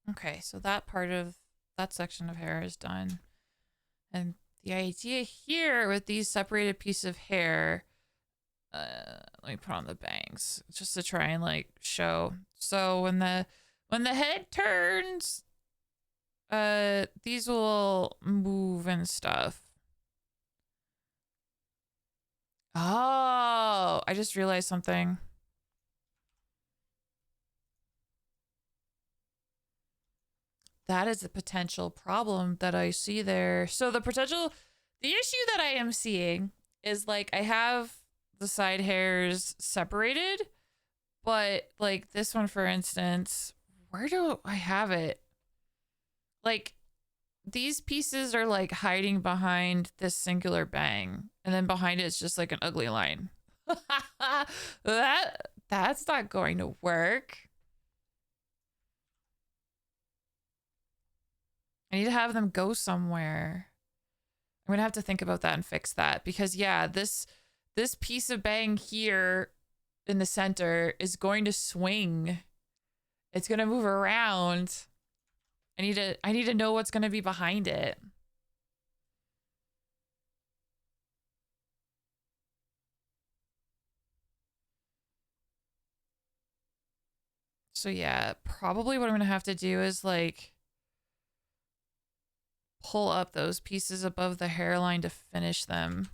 Okay, so that part of that section of hair is done. And the idea here with these separated pieces of hair, let me put on the bangs just to try and like show. So when the head turns, these will move and stuff. Oh, I just realized something. That is a potential problem that I see there. So the issue that I am seeing is like I have the side hairs separated, but like this one, for instance, where do I have it? Like these pieces are like hiding behind this singular bang, and then behind it is just like an ugly line. That's not going to work. I need to have them go somewhere. I'm gonna have to think about that and fix that because yeah, this piece of bang here in the center is going to swing. It's gonna move around. I need to know what's gonna be behind it. So yeah, probably what I'm gonna have to do is like pull up those pieces above the hairline to finish them.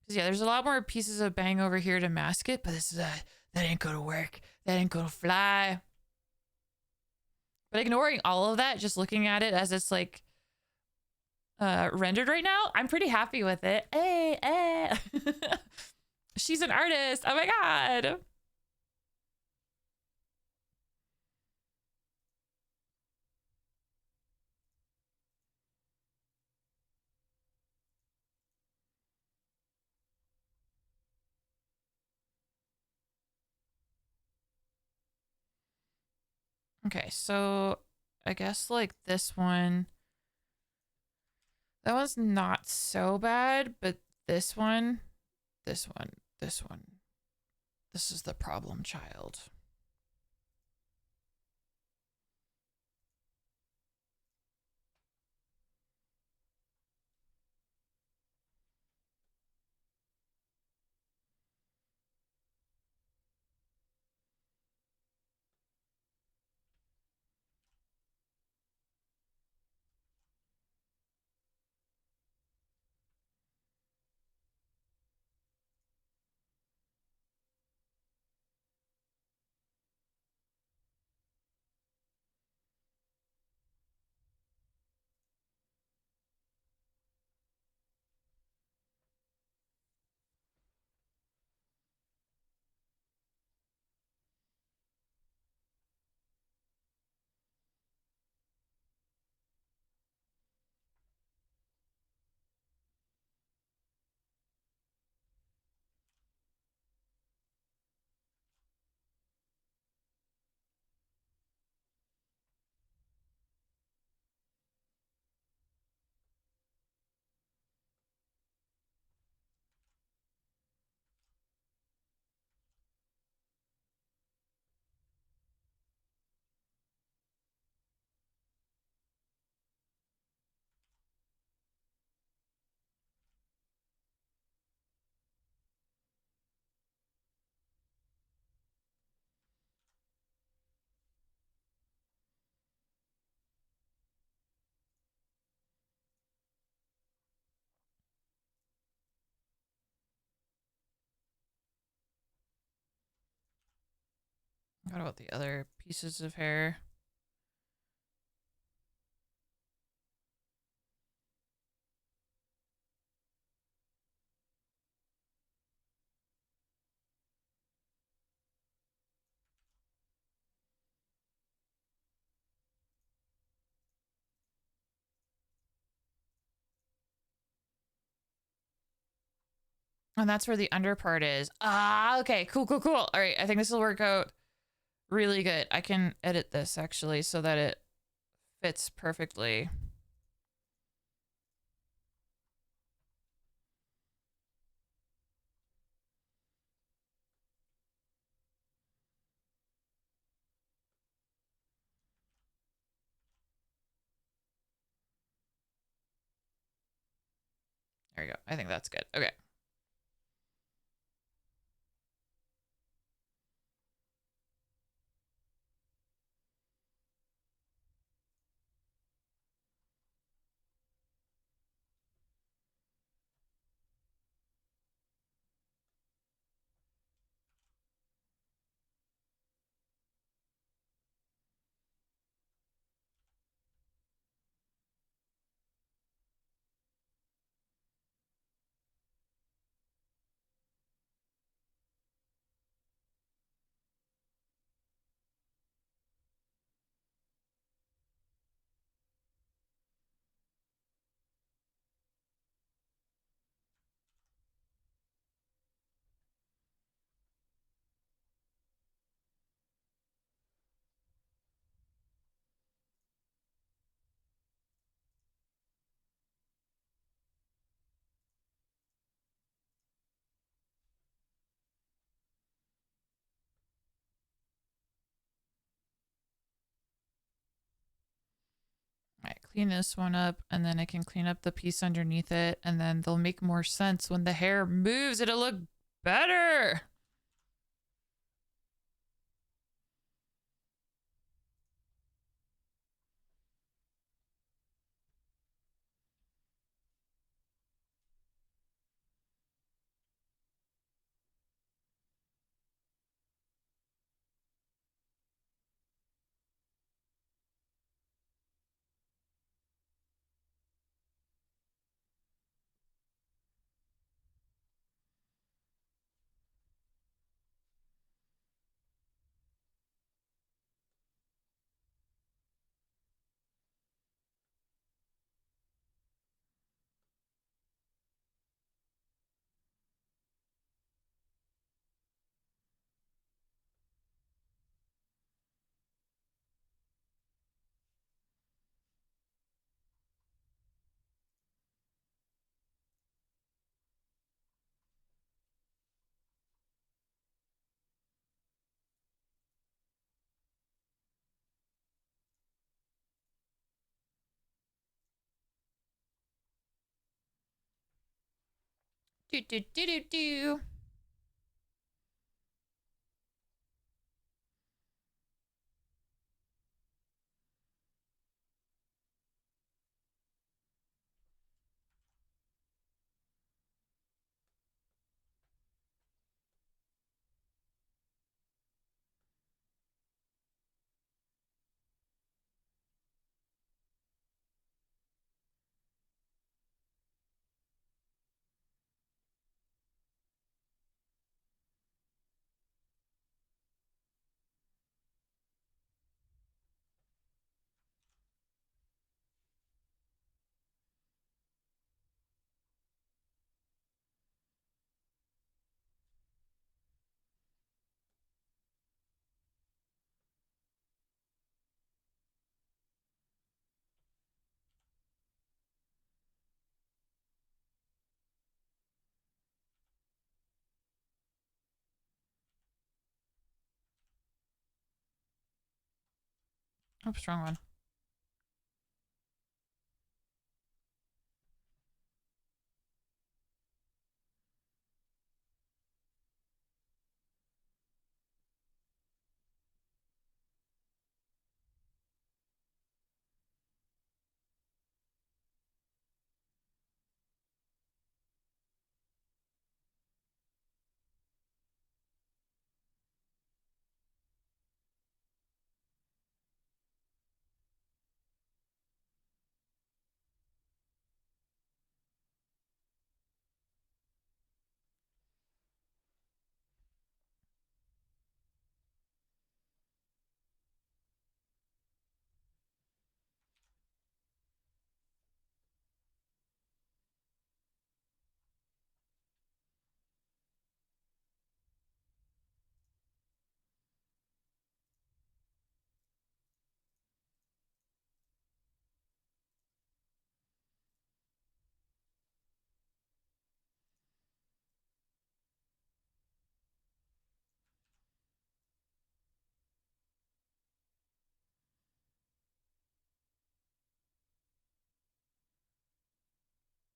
Because yeah, there's a lot more pieces of bang over here to mask it, but that ain't gonna work. That ain't gonna fly. But ignoring all of that, just looking at it as it's like rendered right now, I'm pretty happy with it. Hey, hey. She's an artist. Oh my god. Okay, so I guess like this one, that one's not so bad, but this one, this one, this one, this is the problem child. What about the other pieces of hair? And that's where the under part is. Ah, okay, cool, cool, cool. All right, I think this will work out really good. I can edit this actually so that it fits perfectly. There you go. I think that's good. Okay. All right, clean this one up, and then I can clean up the piece underneath it, and then they'll make more sense when the hair moves. It'll look better. Do, do, do, do, do. Oops, wrong one.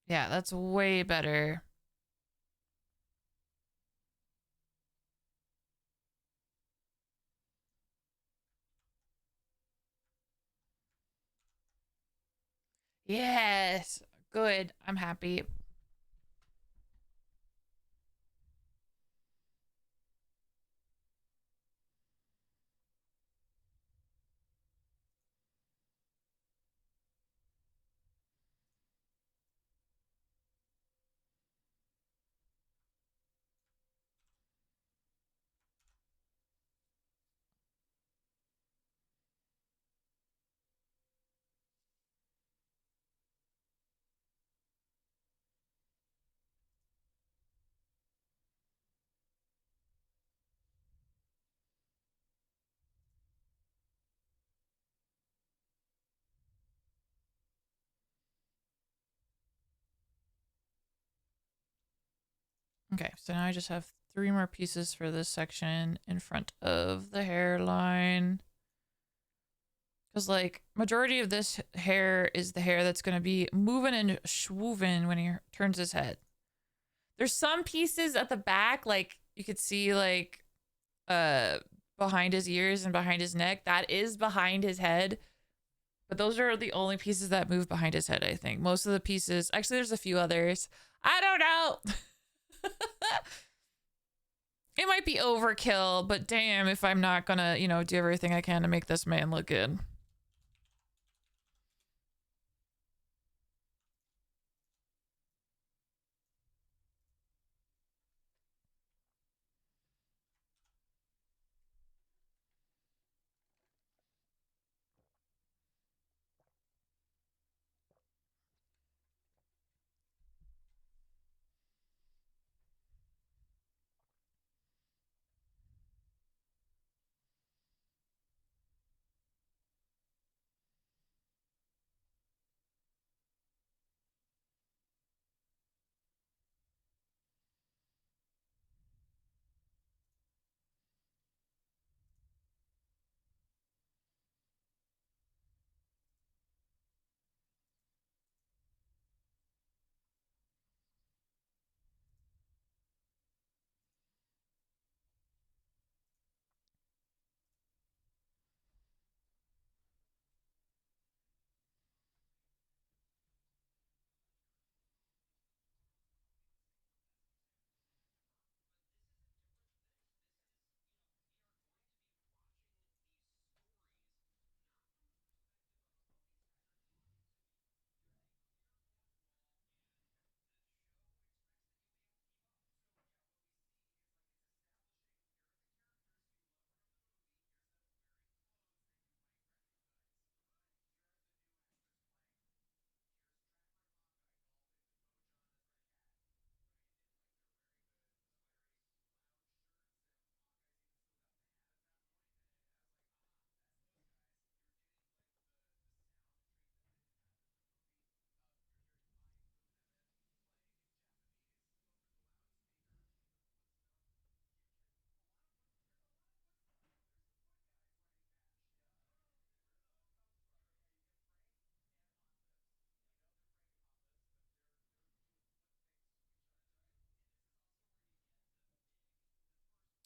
Yeah, that's way better. Yes. Good. I'm happy. Okay, so now I just have 3 more pieces for this section in front of the hairline. Because, like, majority of this hair is the hair that's going to be moving and schwooving when he turns his head. There's some pieces at the back, like, you could see, like, uh, behind his ears and behind his neck. That is behind his head. But those are the only pieces that move behind his head, I think. Most of the pieces, actually, there's a few others. I don't know. It might be overkill, but damn if I'm not gonna, do everything I can to make this man look good.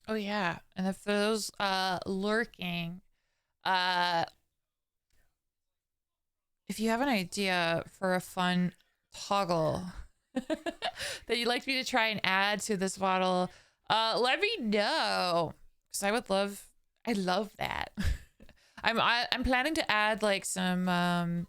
Oh yeah, and if those lurking, uh, if you have an idea for a fun toggle that you'd like me to try and add to this model, let me know because I love that. I'm planning to add like some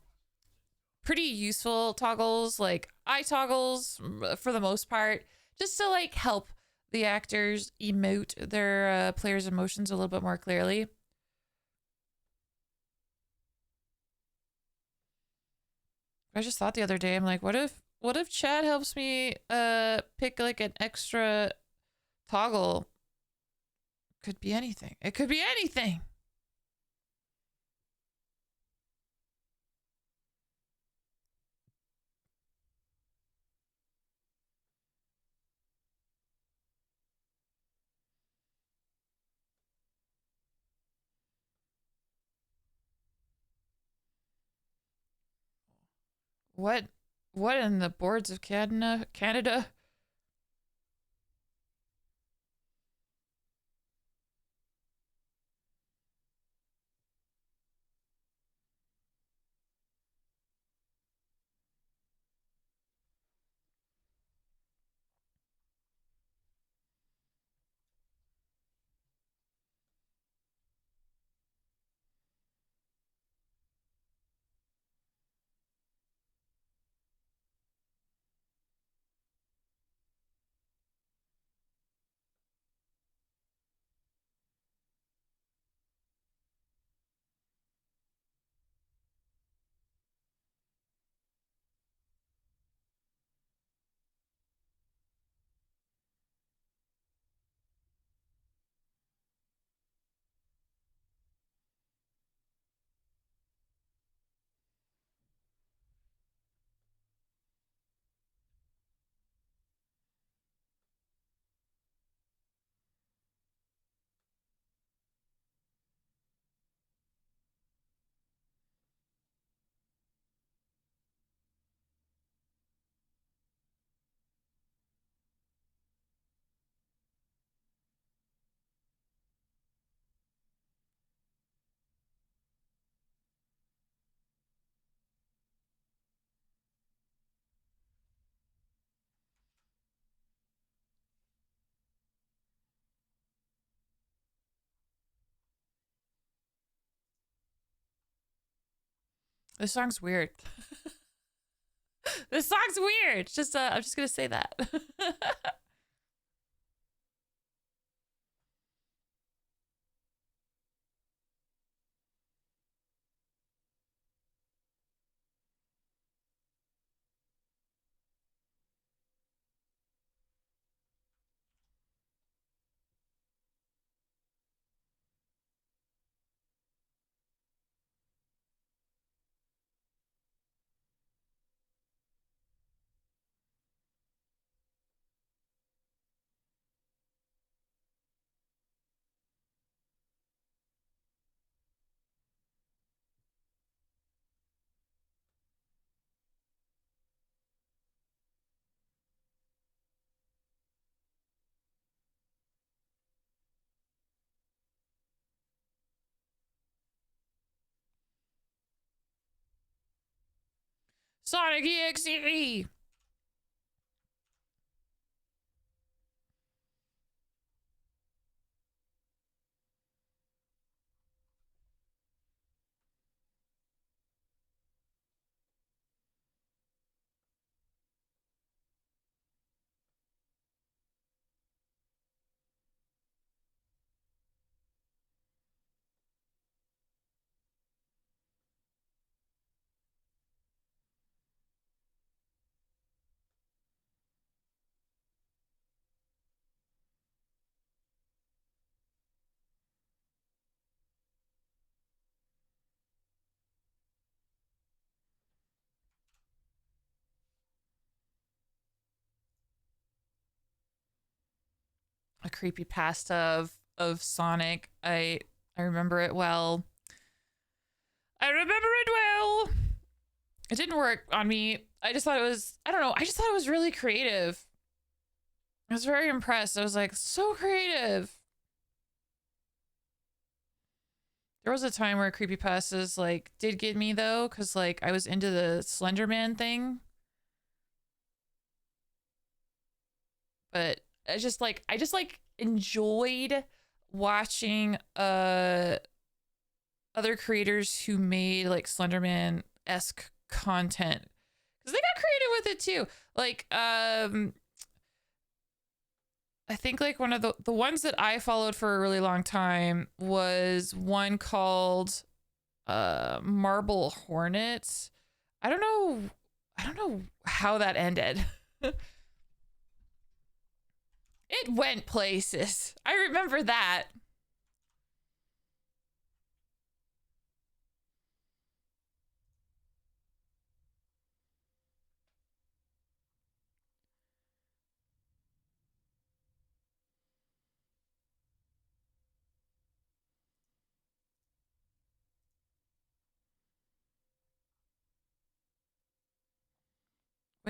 pretty useful toggles, like eye toggles for the most part, just to like help the actors emote their players' emotions a little bit more clearly. I just thought the other day, I'm like, what if Chad helps me pick like an extra toggle? Could be anything. It could be anything. What What in the boards of Canada? This song's weird. This song's weird. Just I'm just gonna say that. Sonic EXE. A creepy pasta of Sonic. I remember it well. I remember it well. It didn't work on me. I just thought it was, I don't know, I just thought it was really creative. I was very impressed. I was like, so creative. There was a time where creepypastas like did get me though, because like I was into the Slenderman thing. But I just like enjoyed watching other creators who made like Slenderman esque content because they got creative with it too. Like I think like one of the ones that I followed for a really long time was one called Marble Hornets. I don't know how that ended. It went places. I remember that.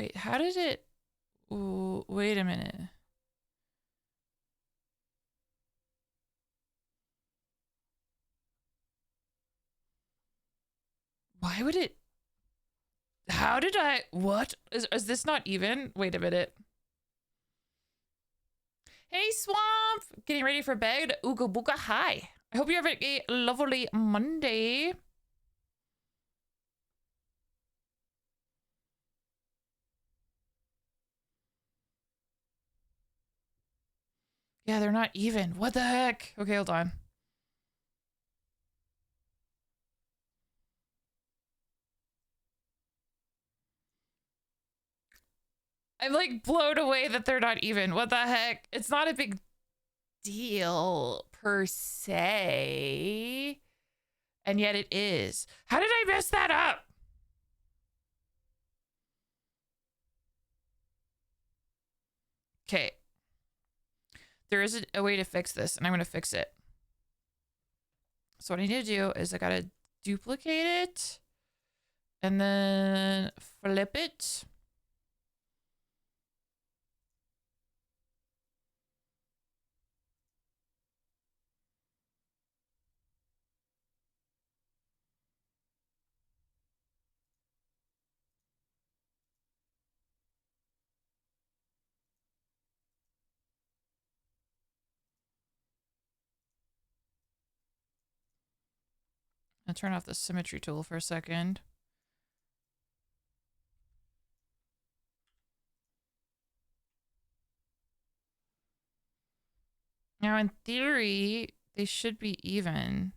Wait, how did it... Ooh, wait a minute. Why would it... How did I... What? Is this not even? Wait a minute. Hey, Swamp! Getting ready for bed? Ooga booga, hi. I hope you're having a lovely Monday. Yeah, they're not even. What the heck? Okay, hold on. I'm like blown away that they're not even. What the heck? It's not a big deal per se. And yet it is. How did I mess that up? Okay. There is a way to fix this, and I'm going to fix it. So what I need to do is I got to duplicate it and then flip it. I'll turn off the symmetry tool for a second. Now, in theory, they should be even.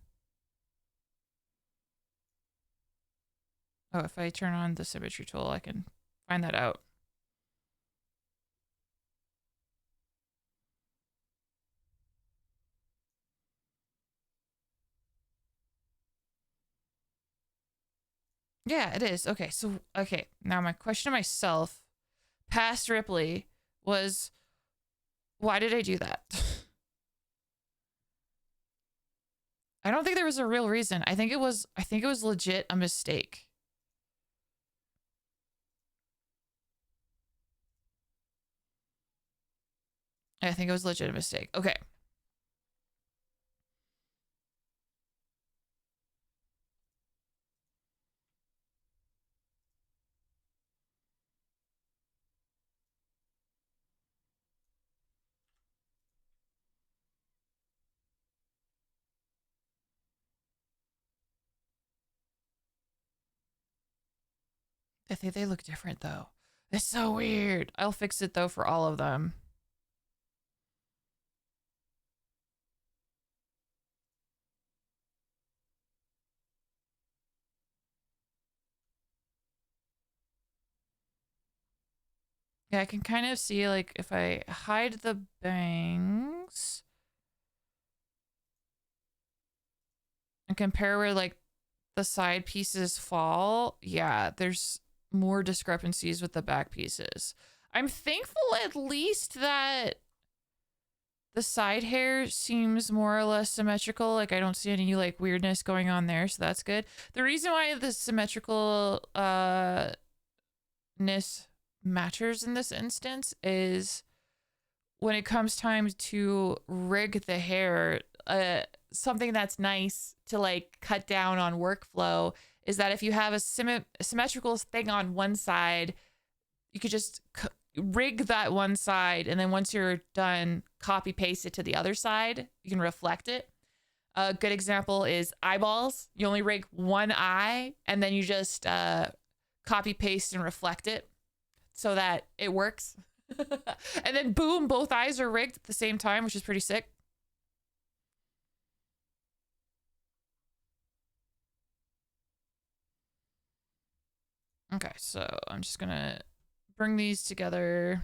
Oh, if I turn on the symmetry tool, I can find that out. Yeah, it is. Okay, so, okay. Now, my question to myself, past Ripley, was why did I do that? I don't think there was a real reason. I think it was legit a mistake. I think it was legit a mistake. Okay. I think they look different though. It's so weird. I'll fix it though for all of them. Yeah, I can kind of see like if I hide the bangs and compare where like the side pieces fall, yeah, there's more discrepancies with the back pieces. I'm thankful at least that the side hair seems more or less symmetrical. Like I don't see any like weirdness going on there, so that's good. The reason why the symmetrical ness matters in this instance is when it comes time to rig the hair, something that's nice to like cut down on workflow is that if you have a symmetrical thing on one side, you could just rig that one side, and then once you're done, copy paste it to the other side. You can reflect it. A good example is eyeballs. You only rig one eye, and then you just copy paste and reflect it so that it works. And then boom, both eyes are rigged at the same time, which is pretty sick. Okay, so I'm just gonna bring these together.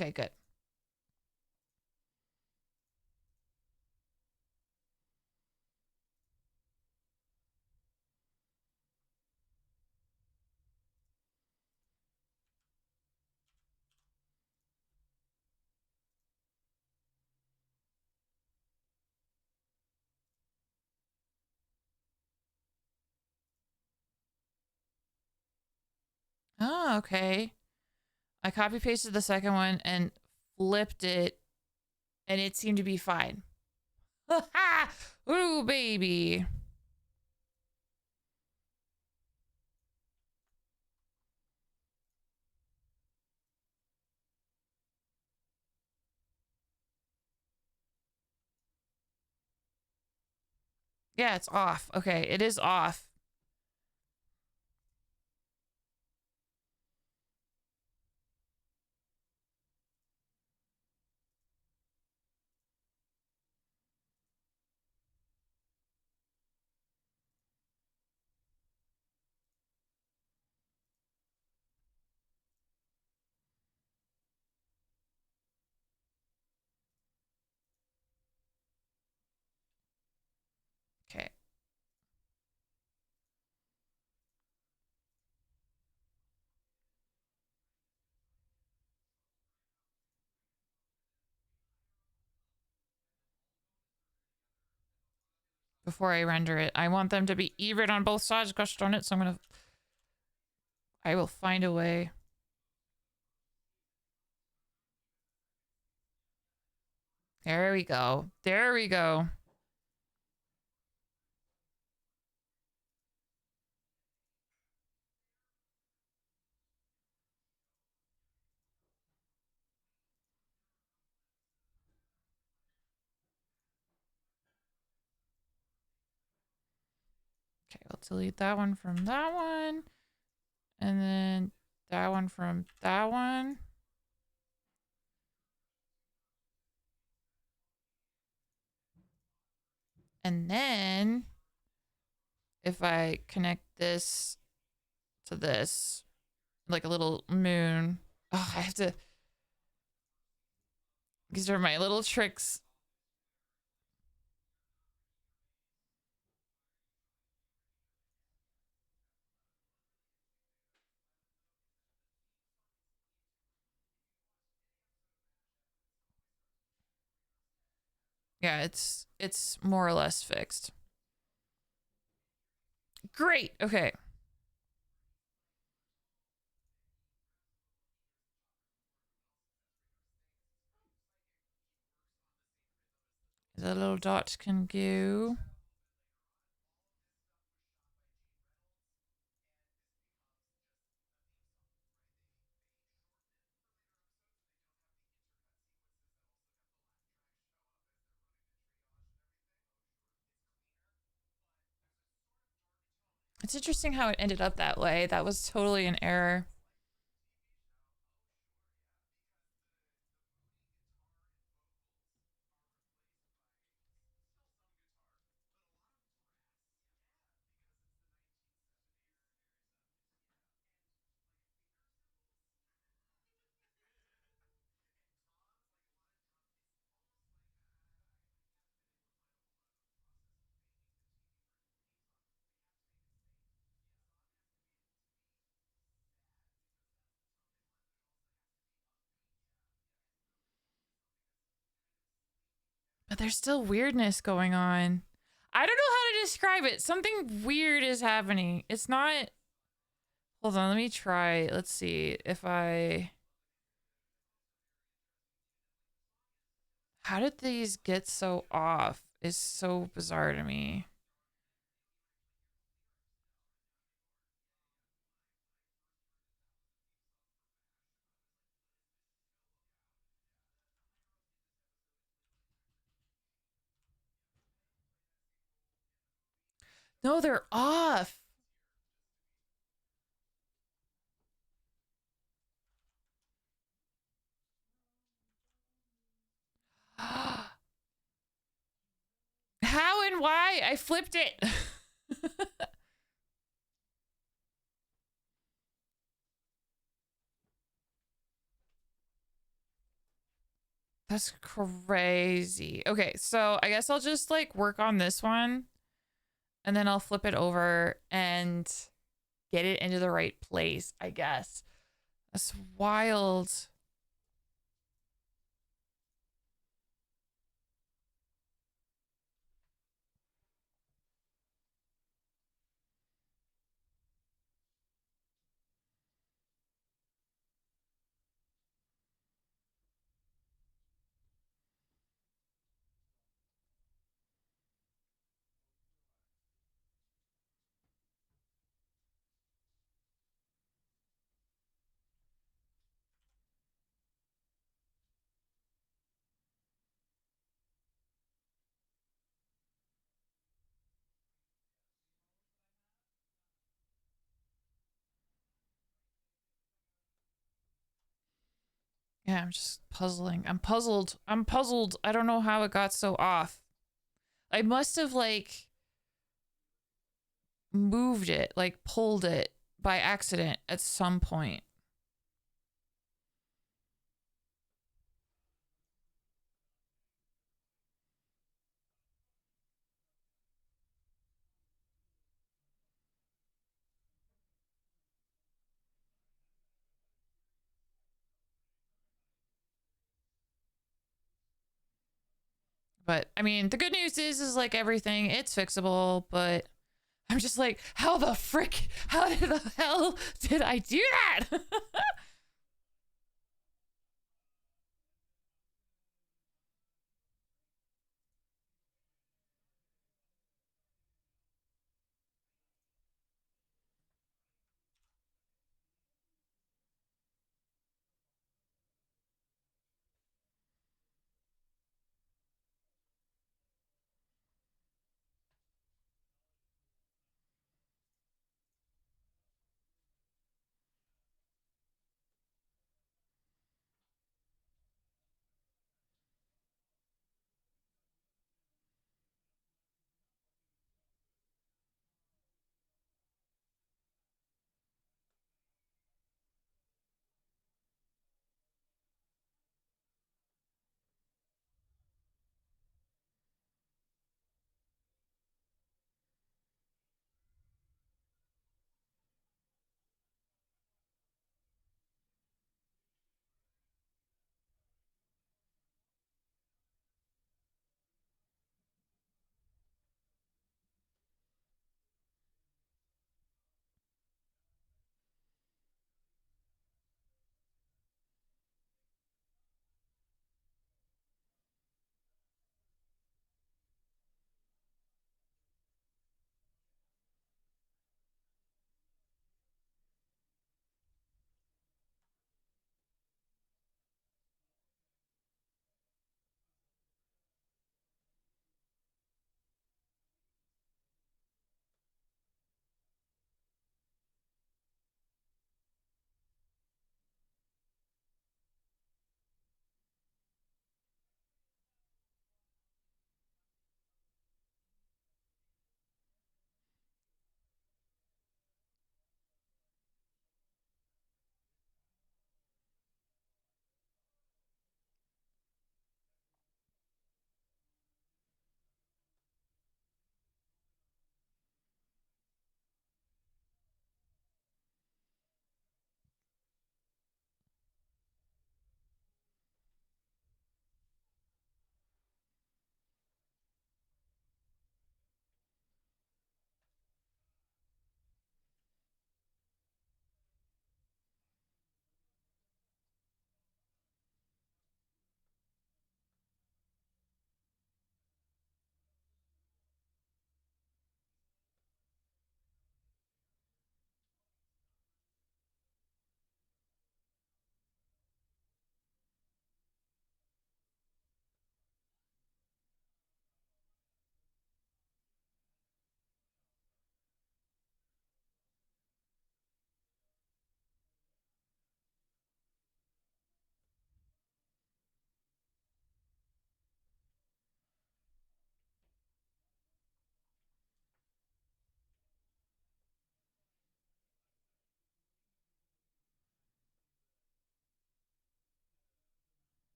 Okay, good. Oh, okay. I copy pasted the second one and flipped it, and it seemed to be fine. Ooh, baby. Yeah, it's off. Okay, it is off. Okay. Before I render it, I want them to be even on both sides. Gosh darn it. So I will find a way. There we go. There we go. Okay, I'll delete that one from that one. And then that one from that one. And then if I connect this to this, like a little moon. Oh, I have to. These are my little tricks. Yeah, it's more or less fixed. Great. Okay. The little dot can go. It's interesting how it ended up that way. That was totally an error. But there's still weirdness going on. I don't know how to describe it. Something weird is happening. It's not. Hold on, let me try. Let's see if I. How did these get so off? Is so bizarre to me. No, they're off. How and why? I flipped it. That's crazy. Okay, so I guess I'll just like work on this one and then I'll flip it over and get it into the right place, I guess. That's wild. Yeah, I'm just puzzling. I'm puzzled. I'm puzzled. I don't know how it got so off. I must have like moved it, like pulled it by accident at some point. But I mean, the good news is like everything, it's fixable, but I'm just like, how the frick, how did the hell did I do that?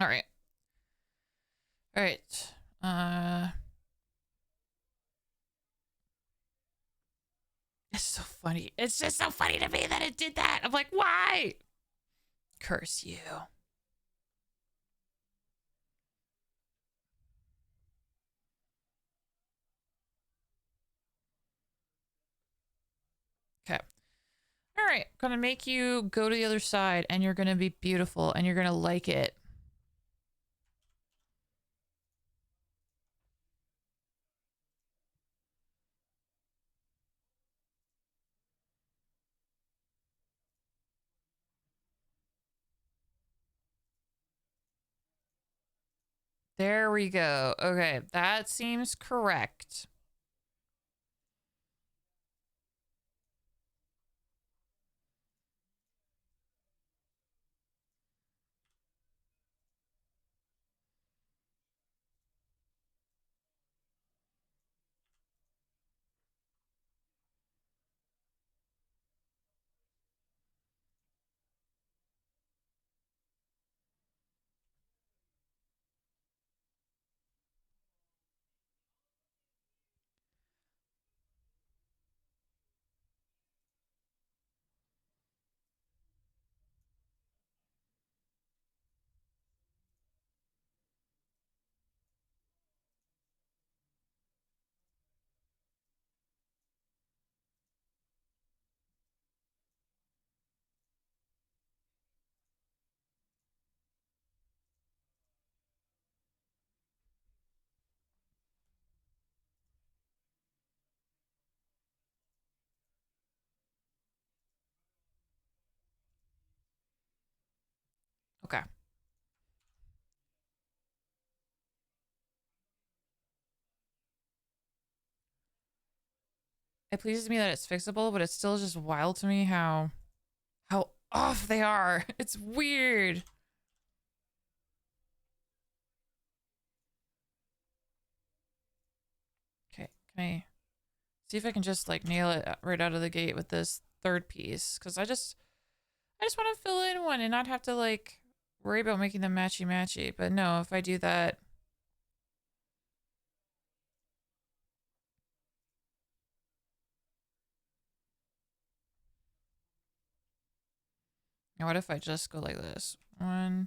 All right. All right. It's so funny. It's just so funny to me that it did that. I'm like, why? Curse you. Okay. All right. Gonna make you go to the other side and you're gonna be beautiful and you're gonna like it. There we go. Okay. That seems correct. Okay. It pleases me that it's fixable, but it's still just wild to me how off they are. It's weird. Okay, can I see if I can just like nail it right out of the gate with this third piece? Because I just want to fill in one and not have to like worry about making them matchy matchy. But no, if I do that, now what if I just go like this? One.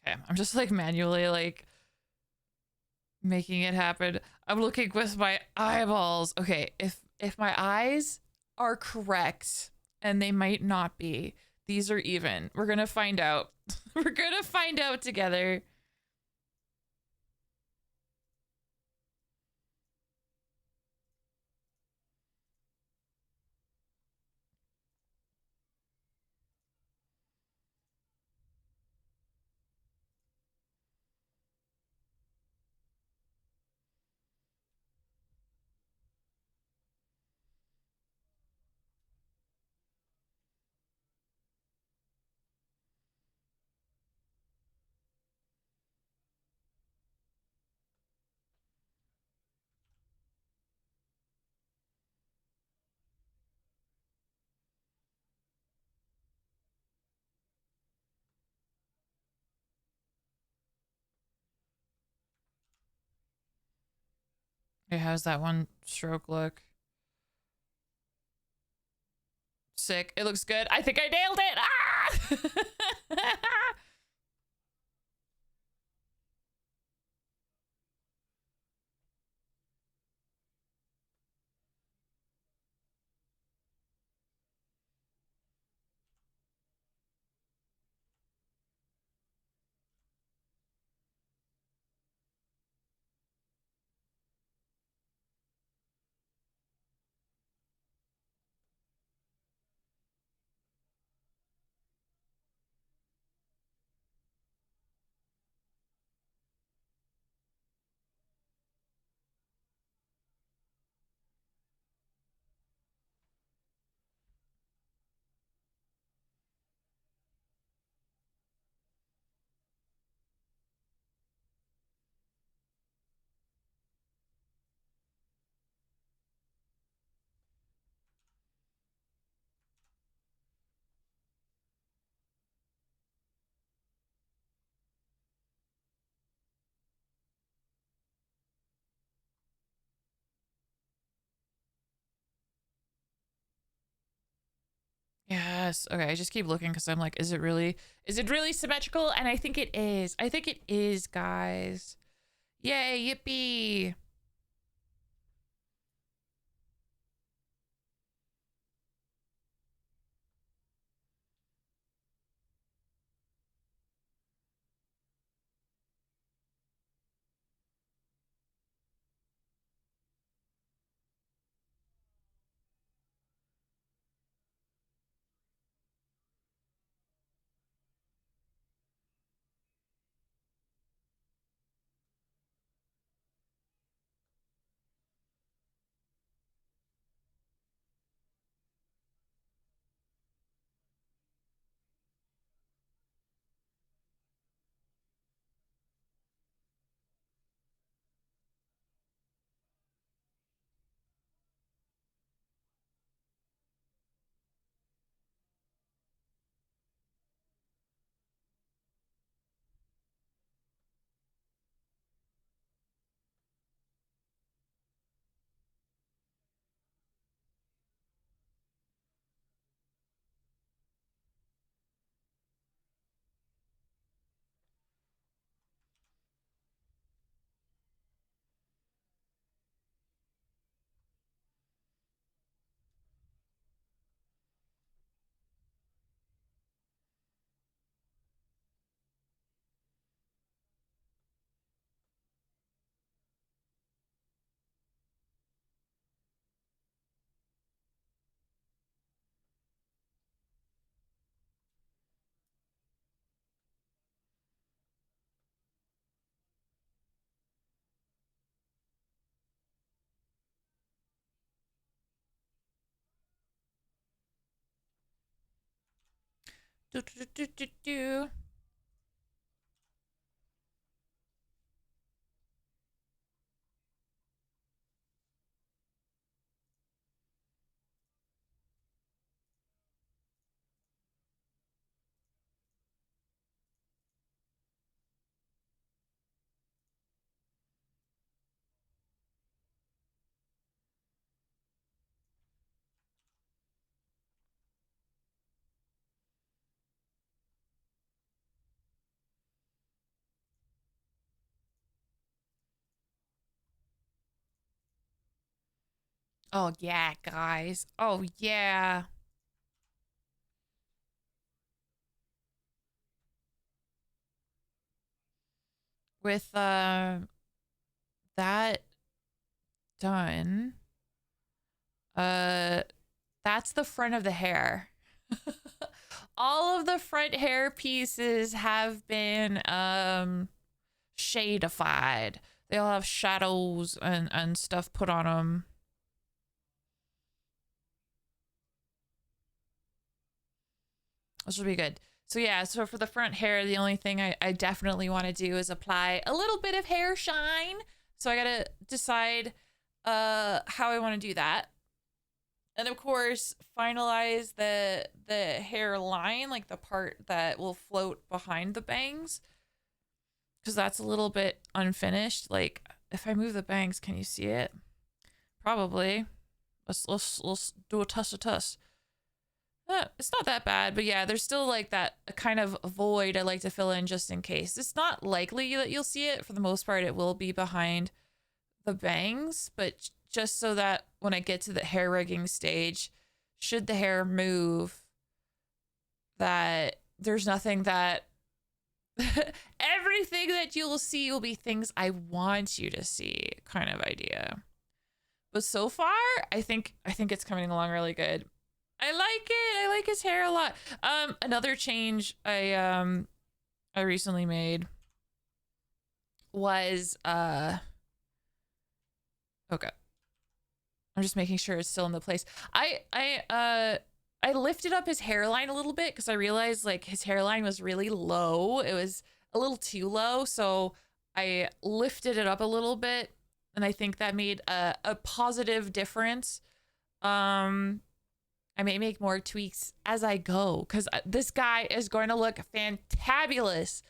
Okay, I'm just like manually like making it happen. I'm looking with my eyeballs. Okay, if my eyes are correct, and they might not be, these are even. We're gonna find out. We're gonna find out together. Okay, how's that one stroke look? Sick. It looks good. I think I nailed it. Ah! Yes. Okay, I just keep looking because I'm like, is it really symmetrical? And I think it is. I think it is, guys. Yay, yippee. Do, do, do, do, do. Oh yeah, guys. Oh yeah. With that done, uh that's the front of the hair. All of the front hair pieces have been shadified. They all have shadows and stuff put on them. This will be good. So yeah, so for the front hair, the only thing I definitely want to do is apply a little bit of hair shine. So I gotta decide how I want to do that. And of course, finalize the hairline, like the part that will float behind the bangs. Because that's a little bit unfinished. Like if I move the bangs, can you see it? Probably. Let's do a tuss. It's not that bad, but yeah, there's still like that kind of void I like to fill in just in case. It's not likely that you'll see it. For the most part, it will be behind the bangs, but just so that when I get to the hair rigging stage, should the hair move, that there's nothing that everything that you'll see will be things I want you to see kind of idea. But so far, I think it's coming along really good. I like it. I like his hair a lot. Another change I recently made was okay. I'm just making sure it's still in the place. I lifted up his hairline a little bit because I realized like his hairline was really low. It was a little too low, so I lifted it up a little bit, and I think that made a positive difference. I may make more tweaks as I go because this guy is going to look fantabulous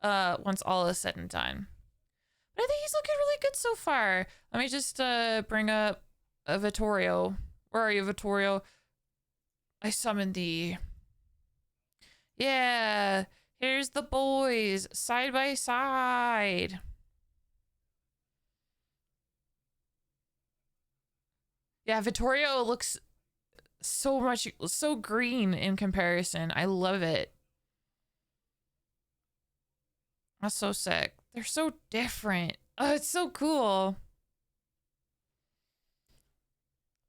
once all is said and done. But I think he's looking really good so far. Let me just bring up Vittorio. Where are you, Vittorio? I summoned thee. Yeah, here's the boys side by side. Yeah, Vittorio looks so green in comparison. I love it. That's so sick. They're so different. Oh, it's so cool.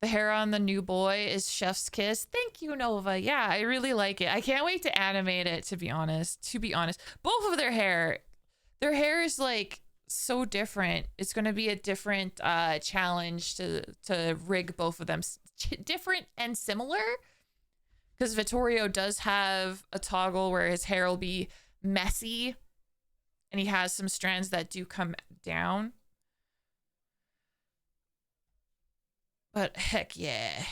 The hair on the new boy is chef's kiss. Thank you, Nova. Yeah, I really like it. I can't wait to animate it, to be honest. Both of their hair is like so different. It's going to be a different challenge to rig both of them. Different and similar, because Vittorio does have a toggle where his hair will be messy and he has some strands that do come down. But heck yeah.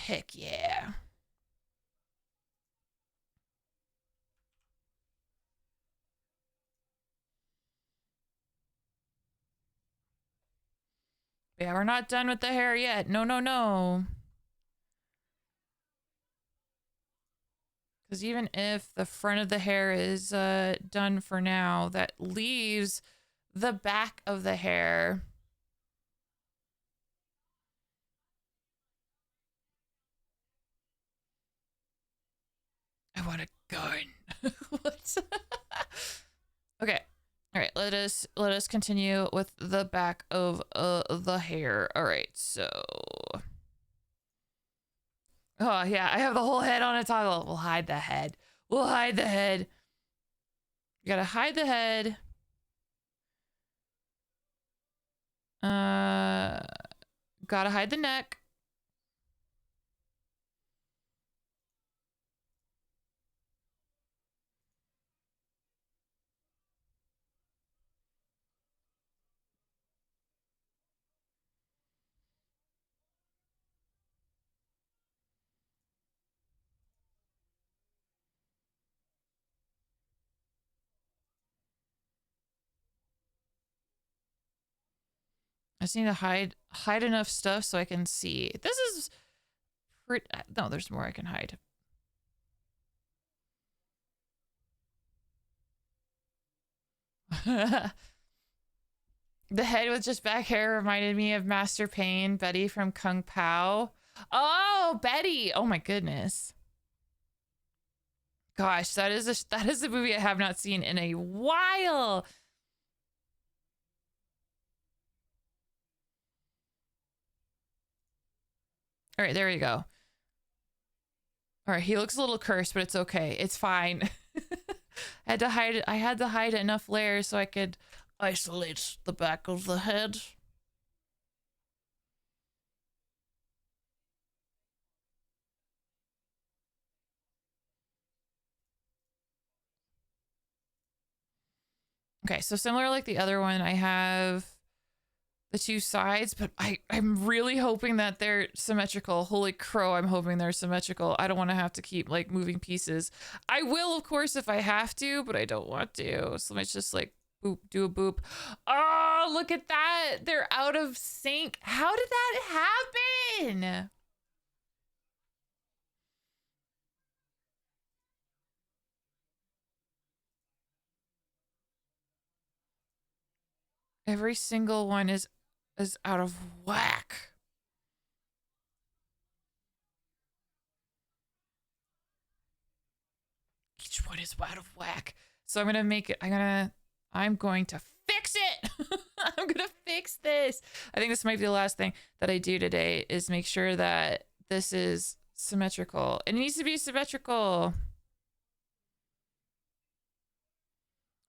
Yeah, we're not done with the hair yet. No. Because even if the front of the hair is done for now, that leaves the back of the hair. I want a gun. What? Okay. All right. Let us continue with the back of the hair. All right. So. Oh yeah, I have the whole head on a toggle. We'll hide the head. You gotta hide the head. Gotta hide the neck. I just need to hide enough stuff so I can see. This is pretty. No, there's more I can hide. The head with just back hair reminded me of Master Pain, Betty from Kung Pao. Oh, Betty! Oh my goodness. Gosh, that is a movie I have not seen in a while. All right, there we go. All right, he looks a little cursed, but it's okay. It's fine. I had to hide enough layers so I could isolate the back of the head. Okay, so similar like the other one, I have the two sides, but I'm really hoping that they're symmetrical. Holy crow, I'm hoping they're symmetrical. I don't want to have to keep like moving pieces. I will, of course, if I have to, but I don't want to. So let's just like Boop, do a boop. Oh, look at that. They're out of sync. How did that happen? Every single one is out of whack. Each one is out of whack. So I'm gonna make it. I'm going to fix it. I'm gonna fix this. I think this might be the last thing that I do today is make sure that this is symmetrical. It needs to be symmetrical.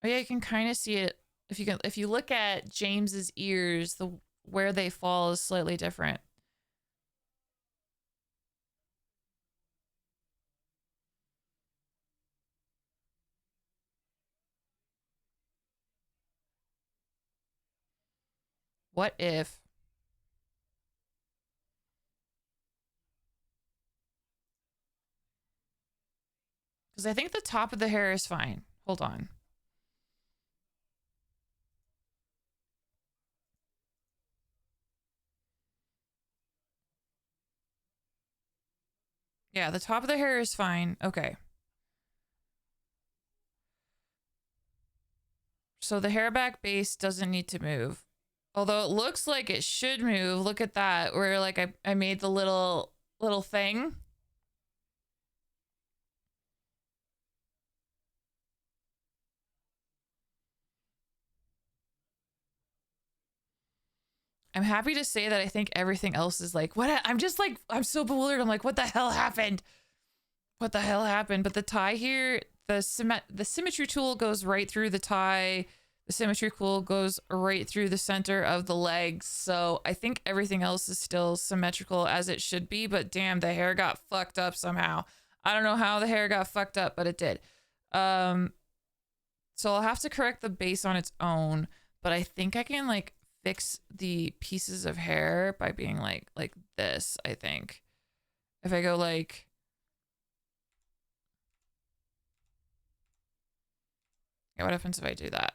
Oh yeah, you can kind of see it if you look at James's ears, the where they fall is slightly different. What if? Because I think the top of the hair is fine. Hold on. Yeah, the top of the hair is fine. Okay. So the hair back base doesn't need to move. Although it looks like it should move. Look at that. Where like I made the little thing. I'm happy to say that I think everything else is like, what? I'm just like, I'm so bewildered. I'm like, what the hell happened? What the hell happened? But the tie here, the symmetry tool goes right through the tie. The symmetry tool goes right through the center of the legs. So I think everything else is still symmetrical as it should be. But damn, the hair got fucked up somehow. I don't know how the hair got fucked up, but it did. So I'll have to correct the base on its own. But I think I can like fix the pieces of hair by being like this, I think. If I go like, yeah, what happens if I do that?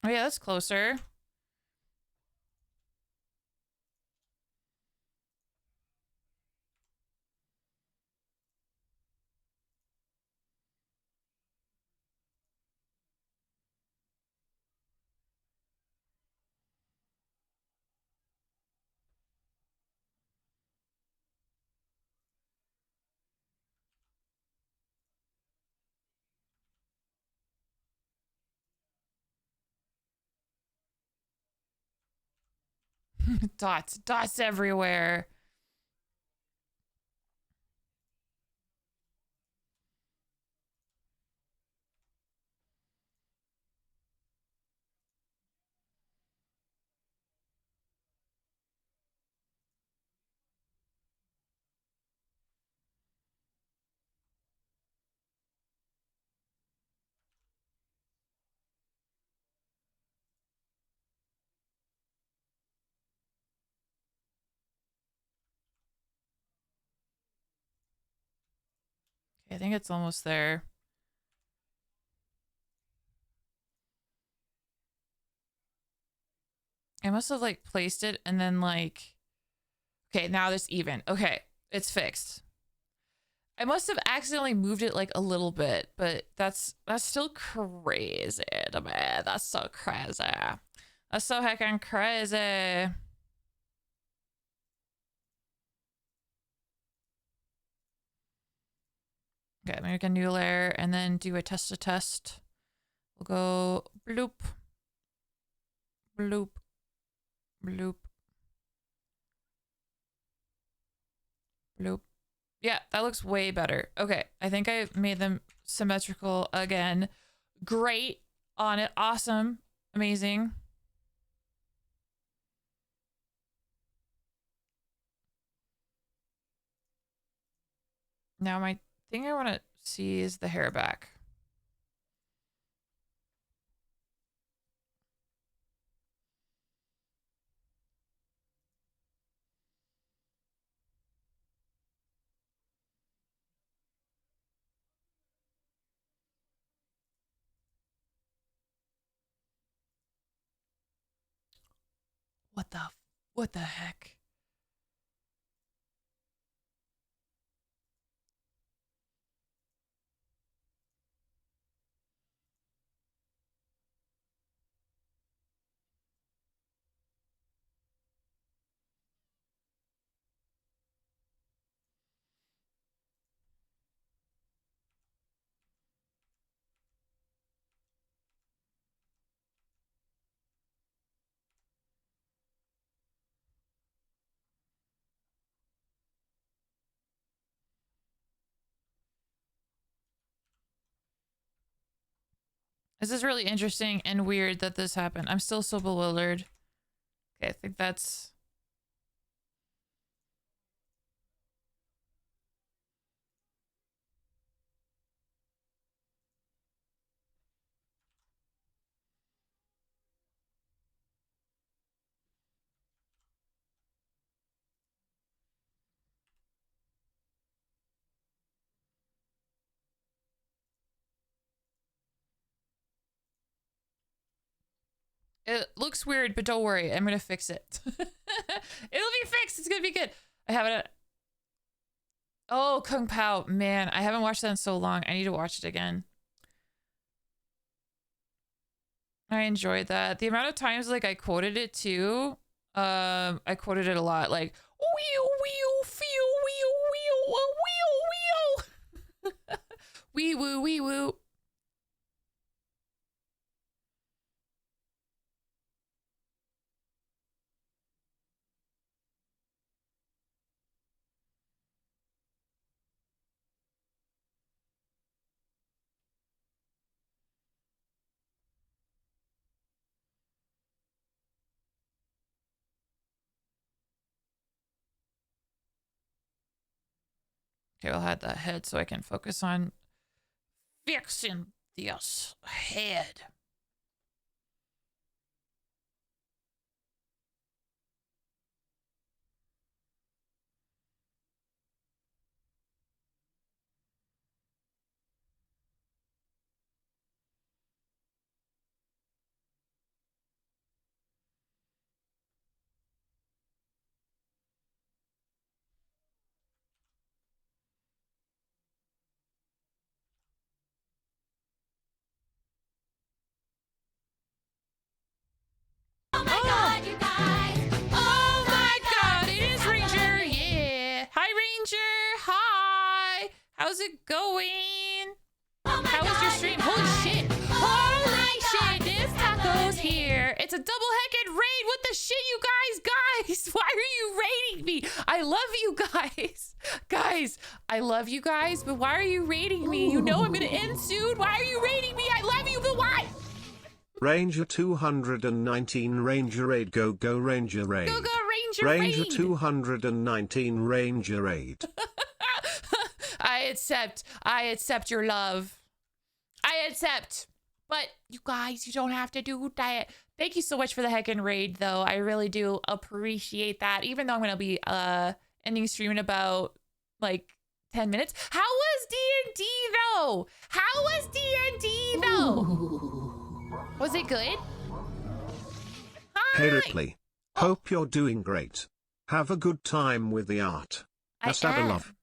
Oh yeah, that's closer. Dots everywhere. Okay, I think it's almost there. I must have like placed it and then like, okay, now it's even. Okay, it's fixed. I must have accidentally moved it like a little bit, but that's still crazy to me. That's so crazy. That's so heckin' crazy. Okay, make a new layer and then do a test. We'll go bloop, bloop, bloop, bloop. Yeah, that looks way better. Okay, I think I made them symmetrical again. Great on it. Awesome. Amazing. Now my thing I want to see is the hair back. what the heck? This is really interesting and weird that this happened. I'm still so bewildered. Okay, I think that's... It looks weird, but don't worry. I'm gonna fix it. It'll be fixed. It's gonna be good. I have it. Oh, Kung Pao. Man, I haven't watched that in so long. I need to watch it again. I enjoyed that. The amount of times like I quoted it too. I quoted it a lot. Like wee wee feel wee wee wee wee woo wee woo. Okay, I'll hide that head so I can focus on fixing this head. Oh my god, you guys! Oh my god, it is Ranger! Yeah! Hi, Ranger! Hi! How's it going? How was your stream? Holy shit! Holy shit! This taco's here! It's a double heckin' raid! What the shit, you guys? Guys! Why are you raiding me? I love you guys! Guys, I love you guys, but why are you raiding me? You know I'm gonna end soon! Why are you raiding me? I love you, but why? Ranger 219 Ranger Raid Go Ranger Raid. Go Ranger Ranger Raid. 219 Ranger Raid. I accept your love. I accept. But you guys, you don't have to do that. Thank you so much for the heckin' raid though. I really do appreciate that. Even though I'm gonna be ending stream in about like 10 minutes. How was D&D though? How was D&D though? Ooh. Was it good? Hi. Hey Ripley. Hope you're doing great. Have a good time with the art. Masada love.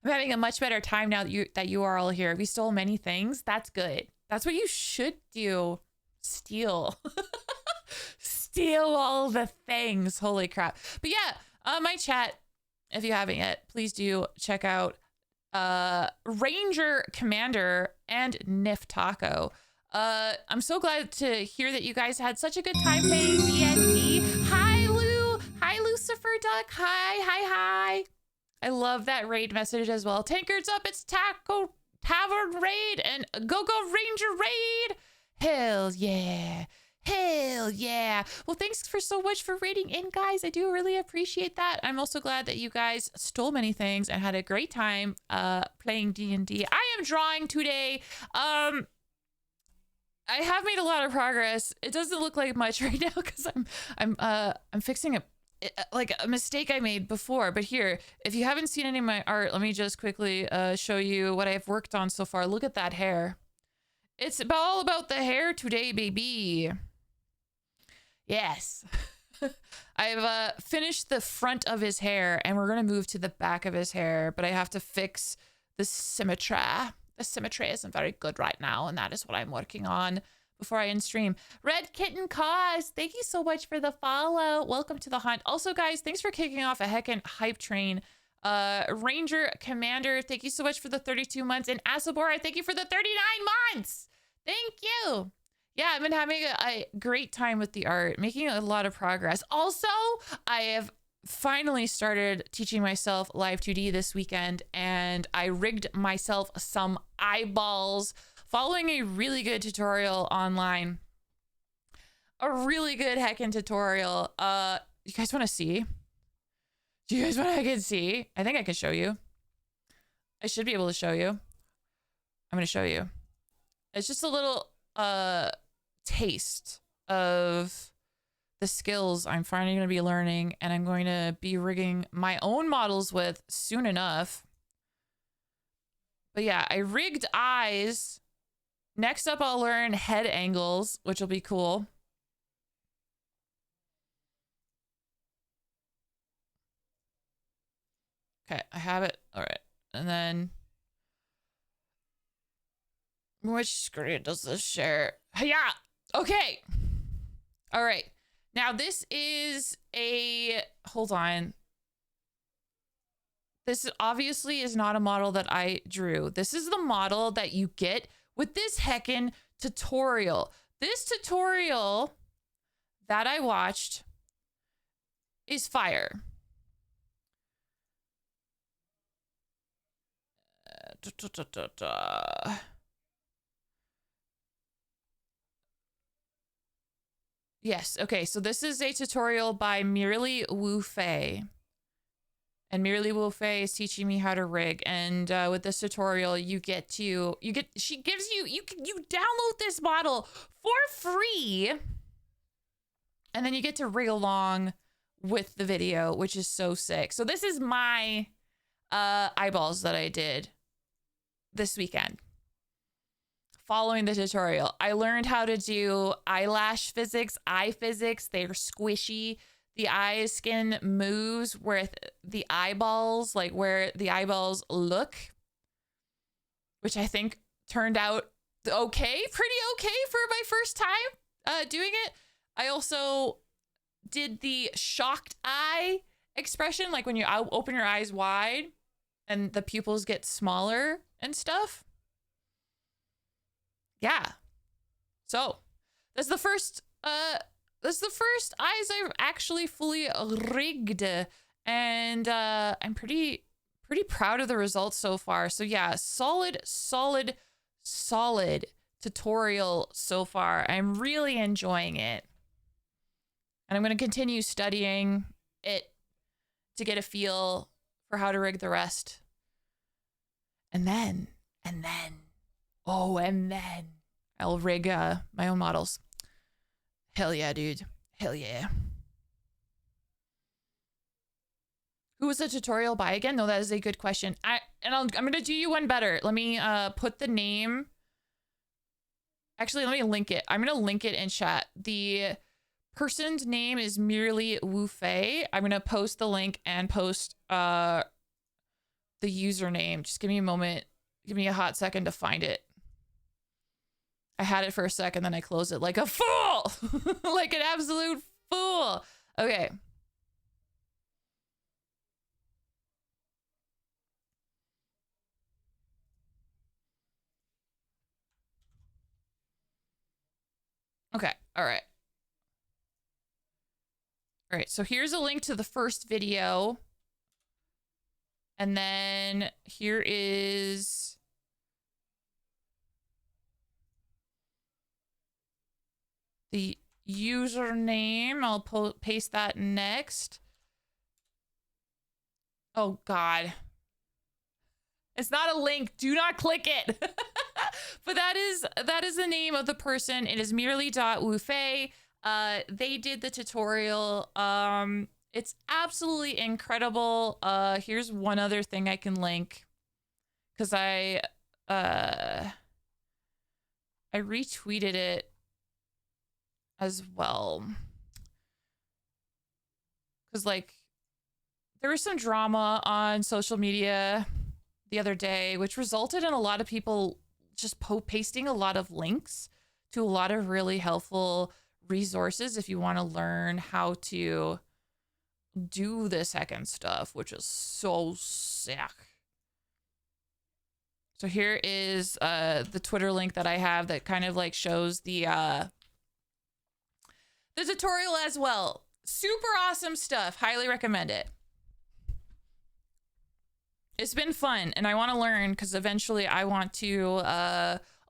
I'm having a much better time now that you are all here. We stole many things. That's good. That's what you should do. Steal. Steal all the things. Holy crap. But yeah, my chat, if you haven't yet, please do check out Ranger Commander and Nif Taco. I'm so glad to hear that you guys had such a good time playing D&D. Hi, Lou. Hi, Lucifer Duck. Hi. I love that raid message as well. Tankard's up. It's Taco Tavern Raid and Go Ranger Raid. Hell yeah. Hell yeah. Well, thanks for so much for raiding in, guys. I do really appreciate that. I'm also glad that you guys stole many things and had a great time playing D&D. I am drawing today. I have made a lot of progress. It doesn't look like much right now because I'm fixing a mistake I made before. But here, if you haven't seen any of my art, let me just quickly show you what I've worked on so far. Look at that hair. It's all about the hair today, baby. Yes. I've finished the front of his hair and we're going to move to the back of his hair, but I have to fix the symmetry. The symmetry isn't very good right now, and that is what I'm working on before I end stream. Red Kitten Cause, thank you so much for the follow. Welcome to the hunt. Also, guys, thanks for kicking off a heckin' hype train. Ranger Commander, thank you so much for the 32 months. And Asabora, thank you for the 39 months. Thank you. Yeah, I've been having a great time with the art, making a lot of progress. Also, I have finally started teaching myself Live 2D this weekend, and I rigged myself some eyeballs following a really good tutorial online. A really good heckin' tutorial. You guys want to see? Do you guys want to see? I think I can show you. I should be able to show you. I'm going to show you. It's just a little taste of the skills I'm finally going to be learning, and I'm going to be rigging my own models with soon enough. But yeah, I rigged eyes. Next up, I'll learn head angles, which will be cool. Okay, I have it. All right. And then which screen does this share? Yeah. Okay. All right. Now this is a, hold on. This obviously is not a model that I drew. This is the model that you get with this heckin' tutorial. This tutorial that I watched is fire. Yes, okay, so this is a tutorial by Merely Wu Fei. And Merely Wu Fei is teaching me how to rig. And with this tutorial, she gives you, you download this model for free. And then you get to rig along with the video, which is so sick. So this is my eyeballs that I did this weekend. Following the tutorial, I learned how to do eyelash physics, eye physics. They're squishy. The eye skin moves with the eyeballs, like where the eyeballs look, which I think turned out okay, pretty okay for my first time doing it. I also did the shocked eye expression, like when you open your eyes wide and the pupils get smaller and stuff. Yeah. So that's the first eyes I've actually fully rigged, and I'm pretty proud of the results so far. So yeah, solid tutorial so far. I'm really enjoying it, and I'm going to continue studying it to get a feel for how to rig the rest. And then I'll rig my own models. Hell yeah, dude. Hell yeah. Who was the tutorial by again? No, that is a good question. I'm gonna do you one better. Let me put the name. Actually, let me link it. I'm gonna link it in chat. The person's name is Merely Wu Fei. I'm gonna post the link and post the username. Just give me a moment. Give me a hot second to find it. I had it for a second, then I closed it like a fool. Like an absolute fool. Okay. Okay. All right. All right. So here's a link to the first video. And then here is the username. I'll paste that next. Oh God. It's not a link. Do not click it. But that is the name of the person. It is merely.wufei. They did the tutorial. It's absolutely incredible. Here's one other thing I can link, because I retweeted it as well. because like there was some drama on social media the other day, which resulted in a lot of people just pasting a lot of links to a lot of really helpful resources if you want to learn how to do this heckin' stuff, which is so sick. So here is the Twitter link that I have that kind of like shows the tutorial as well. Super awesome stuff. Highly recommend it. It's been fun, and I want to learn because eventually I want to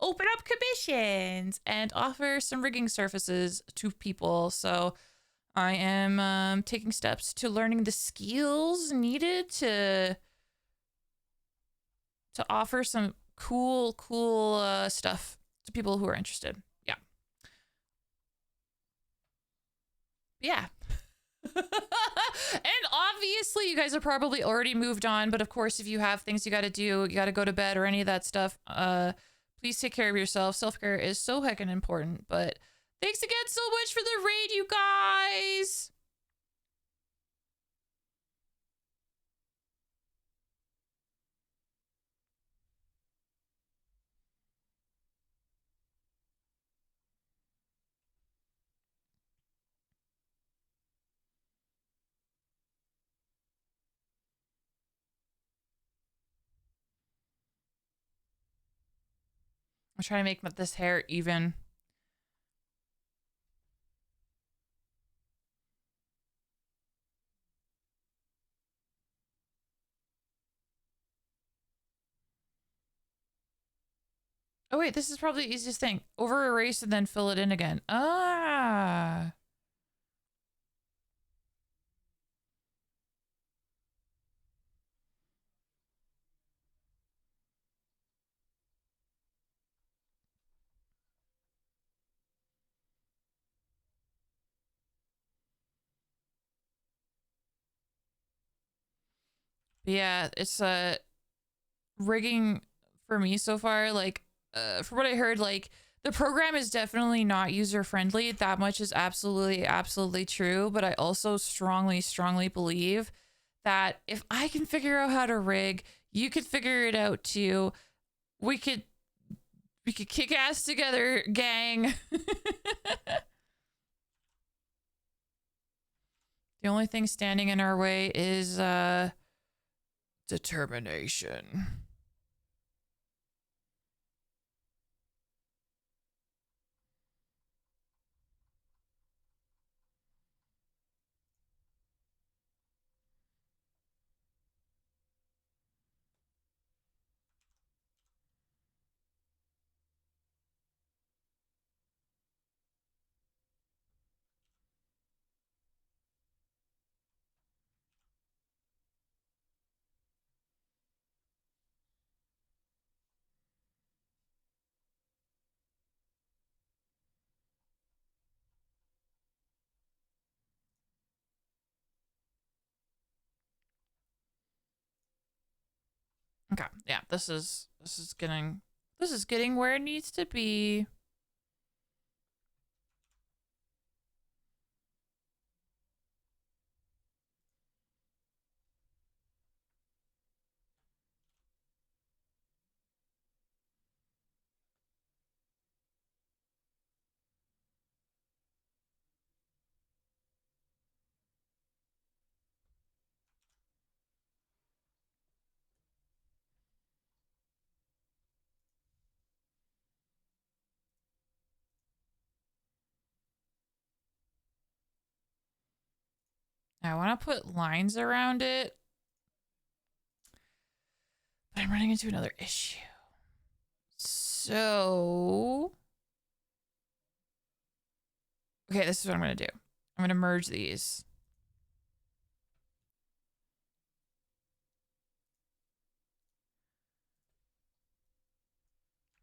open up commissions and offer some rigging services to people. So I am taking steps to learning the skills needed to offer some cool stuff to people who are interested. Yeah. Yeah. And obviously you guys have probably already moved on, but of course if you have things you got to do, you got to go to bed or any of that stuff, please take care of yourself. Self-care is so heckin' important. But thanks again so much for the raid, you guys. I'm trying to make this hair even. Oh wait, this is probably the easiest thing. Over erase and then fill it in again. Ah. Yeah, it's rigging for me so far. Like, from what I heard, like the program is definitely not user friendly. That much is absolutely true. But I also strongly believe that if I can figure out how to rig, you could figure it out too. We could kick ass together, gang. The only thing standing in our way is determination. Okay, yeah, this is getting where it needs to be. I want to put lines around it, but I'm running into another issue. So, okay, this is what I'm going to do. I'm going to merge these.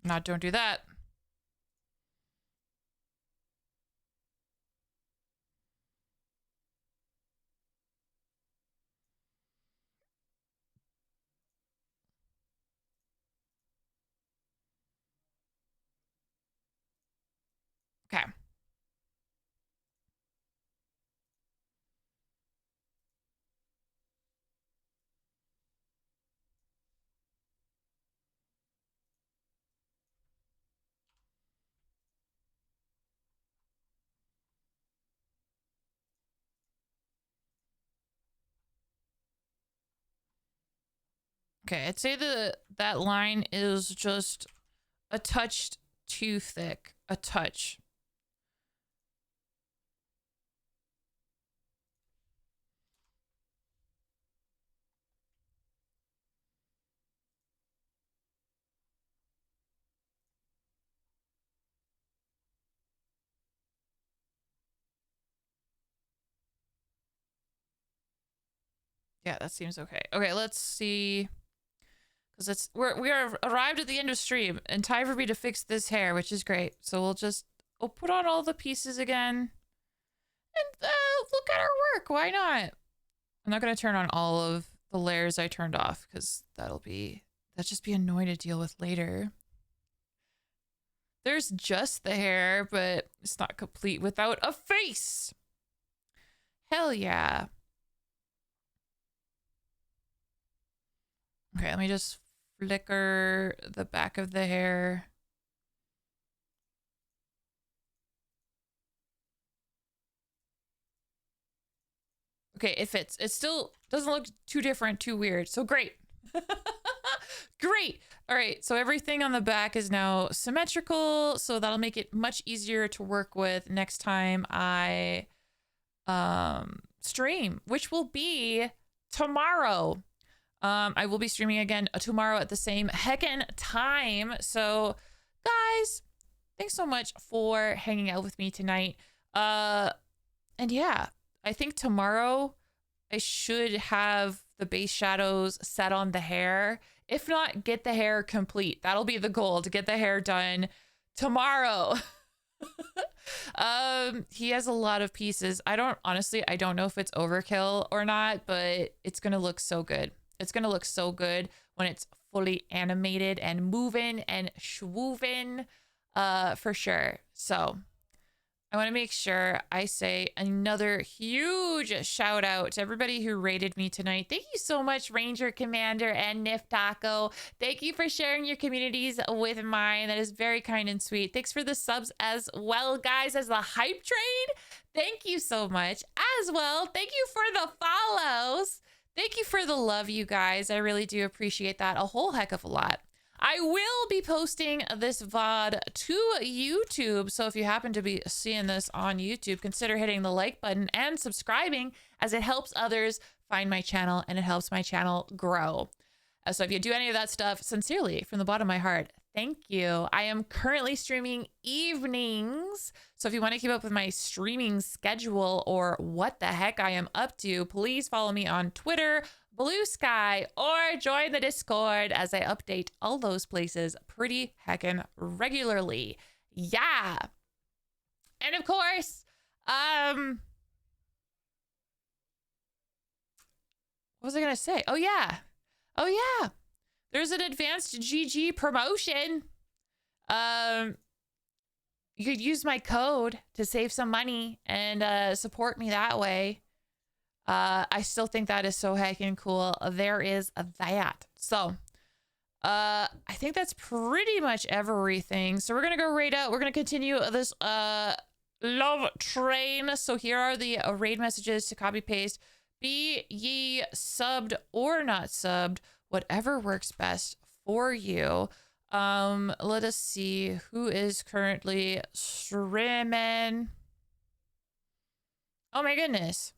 Don't do that. Okay. Okay, I'd say that line is just a touch too thick. A touch. Yeah, that seems okay. Okay, let's see. Because we are arrived at the end of stream and time for me to fix this hair, which is great. So we'll put on all the pieces again and look at our work. Why not? I'm not gonna turn on all of the layers I turned off because that'll just be annoying to deal with later. There's just the hair, but it's not complete without a face. Hell yeah. Okay, let me just flicker the back of the hair. Okay, it fits. It still doesn't look too different, too weird. So great. Great. All right, so everything on the back is now symmetrical, so that'll make it much easier to work with next time I stream, which will be tomorrow. I will be streaming again tomorrow at the same heckin' time. So, guys, thanks so much for hanging out with me tonight. And yeah, I think tomorrow I should have the base shadows set on the hair. If not, get the hair complete. That'll be the goal, to get the hair done tomorrow. He has a lot of pieces. I don't know if it's overkill or not, but it's gonna look so good. It's gonna look so good when it's fully animated and moving and schwoovin', for sure. So I want to make sure I say another huge shout out to everybody who rated me tonight. Thank you so much, Ranger Commander and Nif Taco. Thank you for sharing your communities with mine. That is very kind and sweet. Thanks for the subs as well, guys, as the hype train. Thank you so much as well. Thank you for the follows. Thank you for the love, you guys. I really do appreciate that a whole heck of a lot. I will be posting this VOD to YouTube, so if you happen to be seeing this on YouTube, consider hitting the like button and subscribing, as it helps others find my channel and it helps my channel grow. So if you do any of that stuff, sincerely, from the bottom of my heart, thank you. I am currently streaming evenings, so if you want to keep up with my streaming schedule or what the heck I am up to, please follow me on Twitter, Blue Sky, or join the Discord, as I update all those places pretty heckin' regularly. Yeah. And of course, what was I gonna say? Oh yeah. There's an advanced GG promotion. You could use my code to save some money and support me that way. I still think that is so heckin' cool. There is that. So, I think that's pretty much everything. So we're gonna go raid out. We're gonna continue this love train. So here are the raid messages to copy paste. Be ye subbed or not subbed, whatever works best for you. Let us see who is currently streaming. Oh my goodness.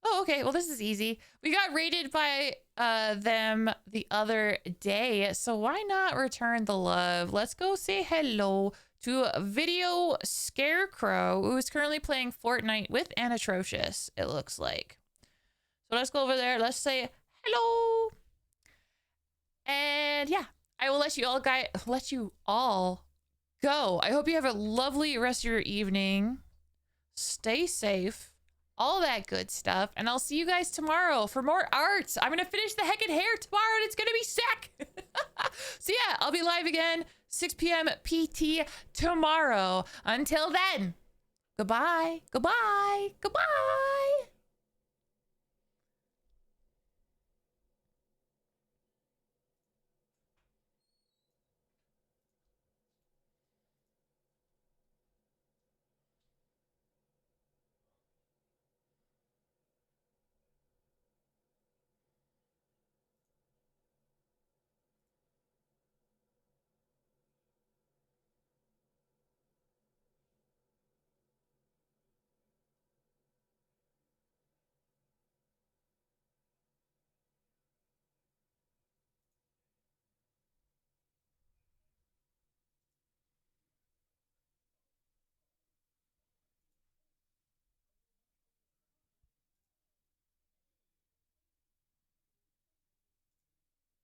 Oh, okay. Well, this is easy. We got raided by them the other day, so why not return the love? Let's go say hello to Video Scarecrow, who is currently playing Fortnite with Anatrocious, it looks like. So let's go over there. Let's say hello. And yeah, I will let you all go. I hope you have a lovely rest of your evening. Stay safe. All that good stuff. And I'll see you guys tomorrow for more art. I'm going to finish the heckin' hair tomorrow and it's going to be sick. So yeah, I'll be live again 6 p.m. PT tomorrow. Until then, goodbye, goodbye, goodbye.